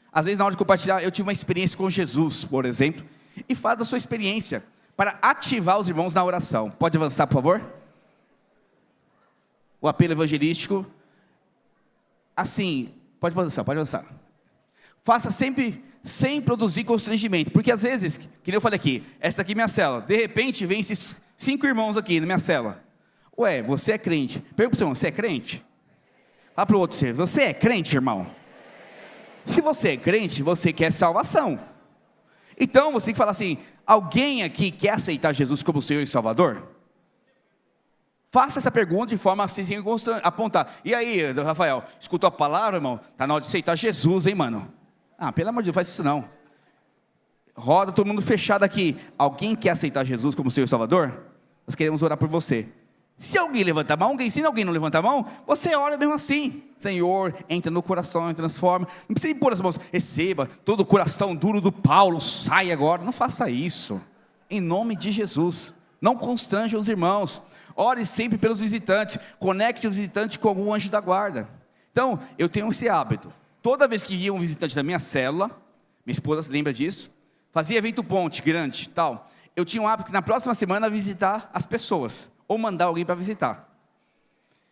Às vezes na hora de compartilhar, eu tive uma experiência com Jesus, por exemplo. E fala da sua experiência, para ativar os irmãos na oração. Pode avançar, por favor? O apelo evangelístico. Assim, pode avançar. Faça sempre sem produzir constrangimento. Porque às vezes, que nem eu falei aqui, essa aqui é minha célula. De repente vem esses 5 irmãos aqui na minha cela. Ué, você é crente. Pergunta para o seu irmão, você é crente? Fala para o outro, você é crente, irmão? Se você é crente, você quer salvação. Então, você tem que falar assim, alguém aqui quer aceitar Jesus como Senhor e Salvador? Faça essa pergunta de forma assim, apontar. E aí, Rafael, escutou a palavra, irmão? Está na hora de aceitar Jesus, hein, mano? Ah, pelo amor de Deus, faz isso não. Roda todo mundo fechado aqui. Alguém quer aceitar Jesus como Senhor e Salvador? Nós queremos orar por você. Se alguém levanta a mão, se alguém não levanta a mão, você ora mesmo assim. Senhor, entra no coração e transforma. Não precisa impor as mãos. Receba, todo o coração duro do Paulo, sai agora. Não faça isso. Em nome de Jesus. Não constranja os irmãos. Ore sempre pelos visitantes. Conecte o visitante com algum anjo da guarda. Então, eu tenho esse hábito. Toda vez que ia um visitante da minha célula, minha esposa se lembra disso, fazia evento ponte grande, tal. Eu tinha um hábito de na próxima semana visitar as pessoas, ou mandar alguém para visitar.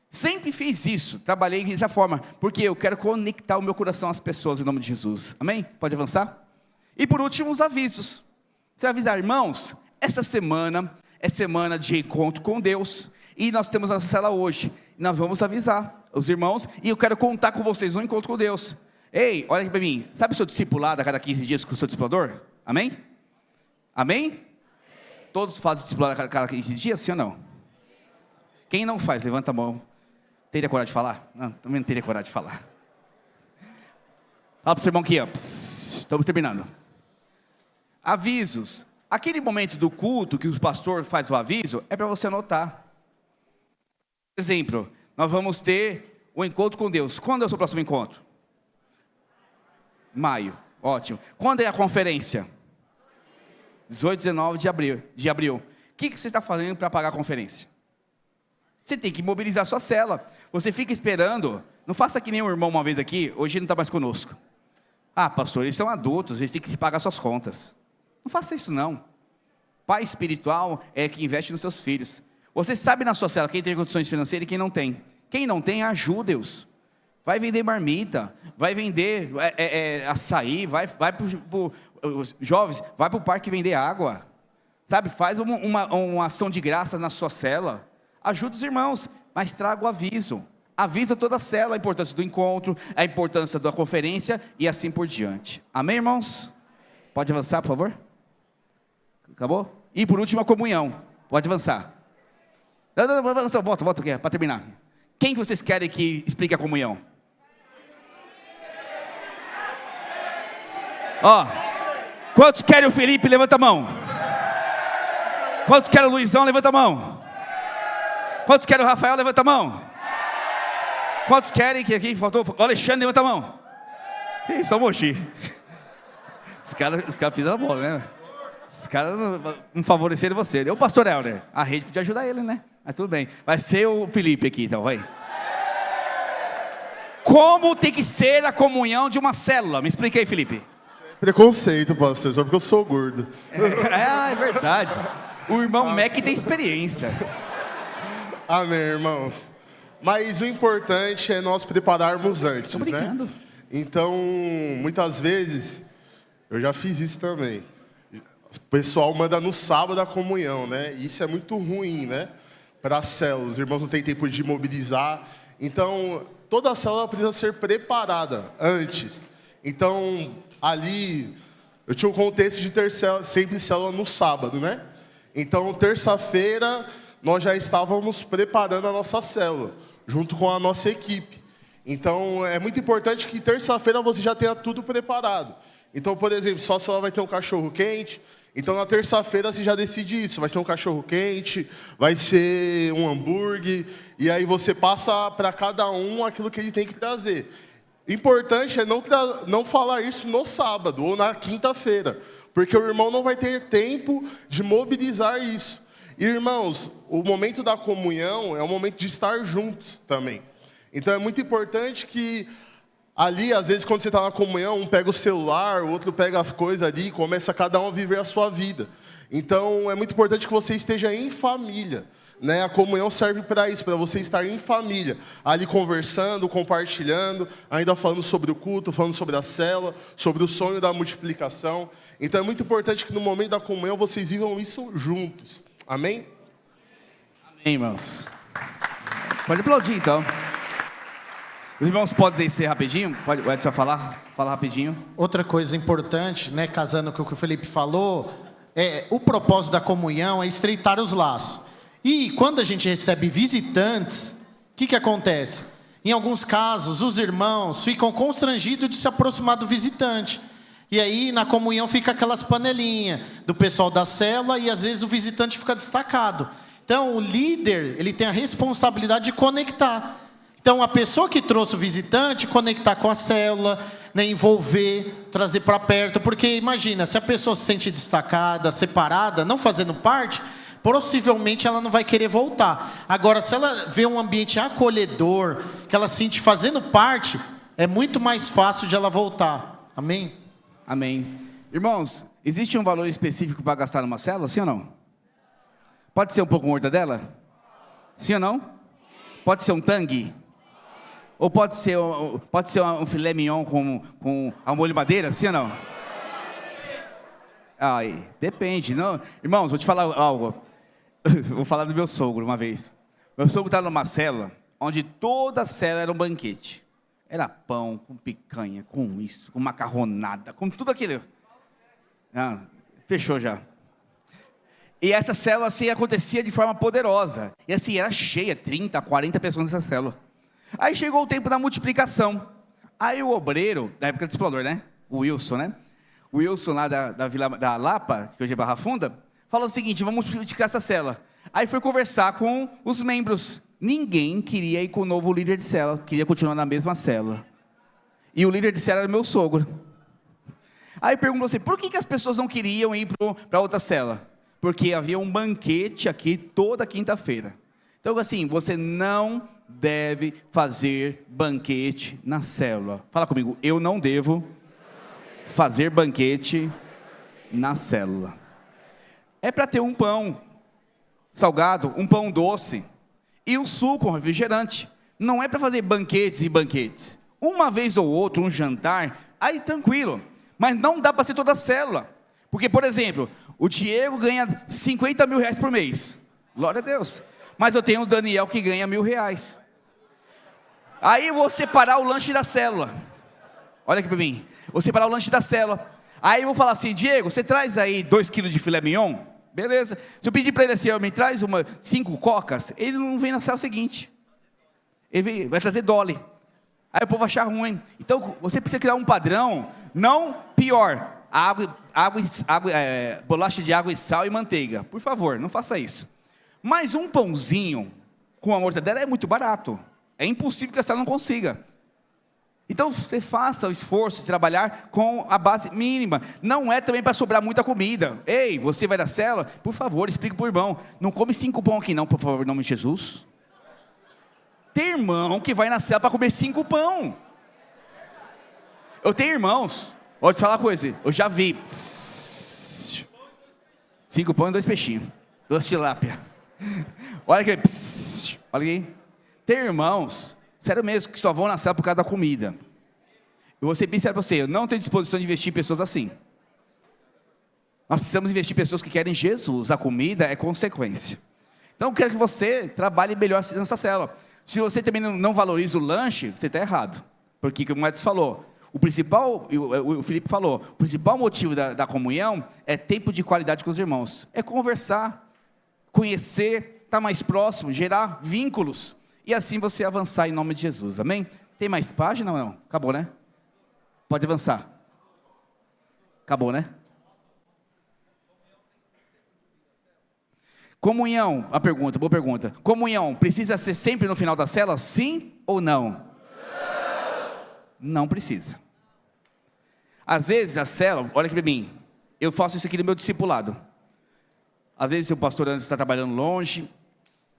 Sempre fiz isso, trabalhei dessa forma, porque eu quero conectar o meu coração às pessoas em nome de Jesus. Amém? Pode avançar? E por último, os avisos. Você vai avisar, irmãos, essa semana é semana de encontro com Deus, e nós temos a nossa cela hoje. Nós vamos avisar os irmãos, e eu quero contar com vocês um encontro com Deus. Ei, olha aqui para mim, sabe o seu discipulado a cada 15 dias com o seu discipulador? Amém? Amém? Todos fazem discipulado a cada 15 dias, sim ou não? Quem não faz, levanta a mão. Teria coragem de falar? Não, também não teria coragem de falar. Fala para o seu irmão aqui, ó. Estamos terminando. Avisos. Aquele momento do culto que o pastor faz o aviso, é para você anotar. Por exemplo, nós vamos ter o encontro com Deus. Quando é o seu próximo encontro? Maio, ótimo. Quando é a conferência? 18, 19 de abril. O que você está fazendo para pagar a conferência? Você tem que mobilizar a sua cela. Você fica esperando. Não faça que nem um irmão uma vez aqui, hoje ele não está mais conosco. Ah, pastor, eles são adultos, eles têm que pagar suas contas. Não faça isso não. Pai espiritual é que investe nos seus filhos. Você sabe na sua cela quem tem condições financeiras e quem não tem. Quem não tem, ajude-os. Vai vender marmita, vai vender açaí, vai para os jovens, vai para o parque vender água. Sabe, faz uma ação de graças na sua cela. Ajuda os irmãos, mas traga o aviso. Avisa toda a cela a importância do encontro, a importância da conferência e assim por diante. Amém, irmãos? Pode avançar, por favor? Acabou? E por último, a comunhão. Pode avançar. Não, volta aqui, para terminar. Quem que vocês querem que explique a comunhão? Ó, quantos querem o Felipe? Levanta a mão. Quantos querem o Luizão? Levanta a mão. Quantos querem o Rafael? Levanta a mão. Quantos querem que aqui faltou? O Alexandre, levanta a mão. Ih, só mochi. Os caras pisaram a bola, né? Os caras não favoreceram você. O pastor Helder, a rede podia ajudar ele, né? Mas tudo bem. Vai ser o Felipe aqui, então, vai. Como tem que ser a comunhão de uma célula? Me explica aí, Felipe. Preconceito, pastor, só porque eu sou gordo. É verdade. O irmão Mac tem experiência. Amém, irmãos. Mas o importante é nós prepararmos antes, Tô brincando. né? Então, muitas vezes, eu já fiz isso também. O pessoal manda no sábado a comunhão, né? E isso é muito ruim, né? Para as células. Os irmãos não têm tempo de mobilizar. Então, toda a célula precisa ser preparada antes. Então, ali, eu tinha um contexto de ter sempre célula no sábado, né? Então, terça-feira, nós já estávamos preparando a nossa célula, junto com a nossa equipe. Então, é muito importante que terça-feira você já tenha tudo preparado. Então, por exemplo, sua célula vai ter um cachorro-quente. Então, na terça-feira, você já decide isso. Vai ser um cachorro-quente, vai ser um hambúrguer. E aí você passa para cada um aquilo que ele tem que trazer. Importante é não falar isso no sábado ou na quinta-feira. Porque o irmão não vai ter tempo de mobilizar isso. E, irmãos, o momento da comunhão é o momento de estar juntos também. Então, é muito importante que ali, às vezes, quando você está na comunhão, um pega o celular, o outro pega as coisas ali e começa cada um a viver a sua vida. Então, é muito importante que você esteja em família, né? A comunhão serve para isso, para você estar em família, ali conversando, compartilhando, ainda falando sobre o culto, falando sobre a célula, sobre o sonho da multiplicação. Então, é muito importante que no momento da comunhão vocês vivam isso juntos. Amém? Irmãos, pode aplaudir então. Os irmãos podem descer rapidinho? Pode o Edson falar? Fala rapidinho. Outra coisa importante, né, casando com o que o Felipe falou, o propósito da comunhão é estreitar os laços. E quando a gente recebe visitantes, o que acontece? Em alguns casos, os irmãos ficam constrangidos de se aproximar do visitante. E aí, na comunhão, fica aquelas panelinhas do pessoal da célula e às vezes o visitante fica destacado. Então, o líder, ele tem a responsabilidade de conectar. Então, a pessoa que trouxe o visitante, conectar com a célula, né, envolver, trazer para perto. Porque, imagina, se a pessoa se sente destacada, separada, não fazendo parte, possivelmente ela não vai querer voltar. Agora, se ela vê um ambiente acolhedor, que ela se sente fazendo parte, é muito mais fácil de ela voltar. Amém? Amém. Irmãos, existe um valor específico para gastar numa célula, sim ou não? Pode ser um pouco mortadela? Sim ou não? Pode ser um tangue? Ou pode ser um filé mignon com a molho madeira, sim ou não? Ai, depende, não. Irmãos, vou te falar algo. Vou falar do meu sogro uma vez. Meu sogro estava numa célula, onde toda a célula era um banquete. Era pão, com picanha, com isso, com macarronada, com tudo aquilo. Ah, fechou já. E essa célula assim acontecia de forma poderosa. E assim, era cheia, 30, 40 pessoas nessa célula. Aí chegou o tempo da multiplicação. Aí o obreiro, da época do Explorador, né? O Wilson, né? O Wilson lá da Vila da Lapa, que hoje é Barra Funda, falou o seguinte: vamos multiplicar essa célula. Aí foi conversar com os membros. Ninguém queria ir com o novo líder de célula, queria continuar na mesma célula. E o líder de célula era meu sogro. Aí perguntou assim: por que as pessoas não queriam ir para outra célula? Porque havia um banquete aqui toda quinta-feira. Então assim, você não deve fazer banquete na célula. Fala comigo: eu não devo fazer banquete na célula. É para ter um pão salgado, um pão doce e um suco, um refrigerante. Não é para fazer banquetes e banquetes. Uma vez ou outra, um jantar, aí tranquilo. Mas não dá para ser toda a célula. Porque, por exemplo, o Diego ganha 50 mil reais por mês. Glória a Deus. Mas eu tenho o Daniel que ganha R$1.000. Aí eu vou separar o lanche da célula. Olha aqui para mim. Vou separar o lanche da célula. Aí eu vou falar assim: Diego, você traz aí 2 quilos de filé mignon? Beleza. Se eu pedir para ele assim: me traz 5 cocas, ele não vem na célula seguinte. Ele vai trazer Dolly. Aí o povo vai achar ruim. Então você precisa criar um padrão, não pior. Bolacha de água e sal e manteiga. Por favor, não faça isso. Mas um pãozinho com a mortadela é muito barato. É impossível que a célula não consiga. Então você faça o esforço de trabalhar com a base mínima. Não é também para sobrar muita comida. Ei, você vai na célula? Por favor, explique para o irmão. Não come 5 pão aqui não, por favor, em nome de Jesus. Tem irmão que vai na célula para comer 5 pão. Eu tenho irmãos, vou te falar uma coisa, eu já vi 5 pão e 2 peixinhos, 2 tilápia. Olha aqui, olha aqui. Tem irmãos, sério mesmo, que só vão na célula por causa da comida. Eu vou ser bem sério para você, eu não tenho disposição de investir em pessoas assim. Nós precisamos investir em pessoas que querem Jesus. A comida é consequência. Então eu quero que você trabalhe melhor nessa célula. Se você também não valoriza o lanche, você está errado. Porque, como o Edson falou, o Felipe falou, o principal motivo da comunhão é tempo de qualidade com os irmãos. É conversar, conhecer, estar mais próximo, gerar vínculos. E assim você avançar em nome de Jesus, amém? Tem mais página ou não? Acabou, né? Pode avançar. Acabou, né? Comunhão, boa pergunta. Comunhão precisa ser sempre no final da célula, sim ou não? Não precisa. Às vezes a célula, olha aqui para mim, eu faço isso aqui no meu discipulado. Às vezes o pastor Anderson está trabalhando longe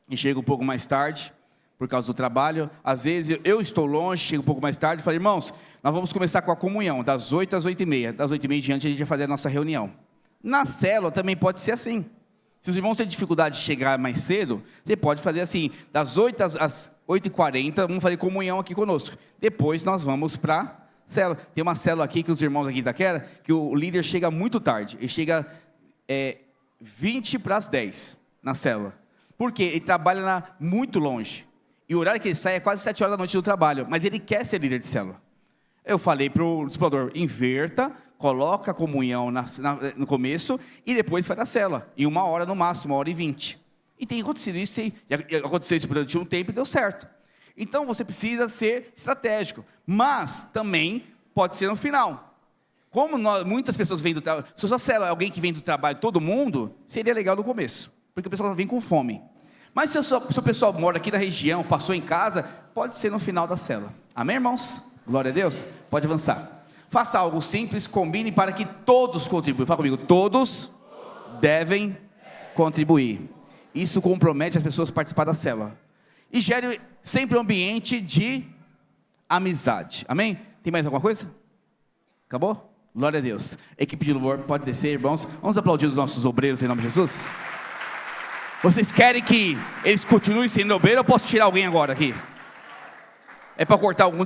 e chega um pouco mais tarde, por causa do trabalho. Às vezes eu estou longe, chego um pouco mais tarde e falo: irmãos, nós vamos começar com a comunhão, das 8 às 8h30. Das 8h30 em diante a gente vai fazer a nossa reunião. Na célula também pode ser assim. Se os irmãos têm dificuldade de chegar mais cedo, você pode fazer assim, das 8 às 8h40, vamos fazer comunhão aqui conosco. Depois nós vamos para a célula. Tem uma célula aqui que os irmãos aqui da Quera, que o líder chega muito tarde. Ele chega 20 para as 10 na célula. Por quê? Ele trabalha muito longe. E o horário que ele sai é quase 7 horas da noite do trabalho. Mas ele quer ser líder de célula. Eu falei para o discipulador, inverta, coloca a comunhão no começo e depois faz a célula. Em 1 hora no máximo, 1h20. E tem acontecido isso, e aconteceu isso durante um tempo e deu certo. Então você precisa ser estratégico. Mas também pode ser no final. Como muitas pessoas vêm do trabalho, se a sua célula é alguém que vem do trabalho, todo mundo, seria legal no começo. Porque o pessoal vem com fome. Mas se o pessoal mora aqui na região, passou em casa, pode ser no final da célula. Amém, irmãos? Glória a Deus. Pode avançar. Faça algo simples, combine para que todos contribuam. Fala comigo, todos devem contribuir. Isso compromete as pessoas a participar da célula. E gere sempre um ambiente de amizade. Amém? Tem mais alguma coisa? Acabou? Glória a Deus. Equipe de louvor, pode descer, irmãos. Vamos aplaudir os nossos obreiros em nome de Jesus? Vocês querem que eles continuem sendo obreiros ou eu posso tirar alguém agora aqui? É para cortar algum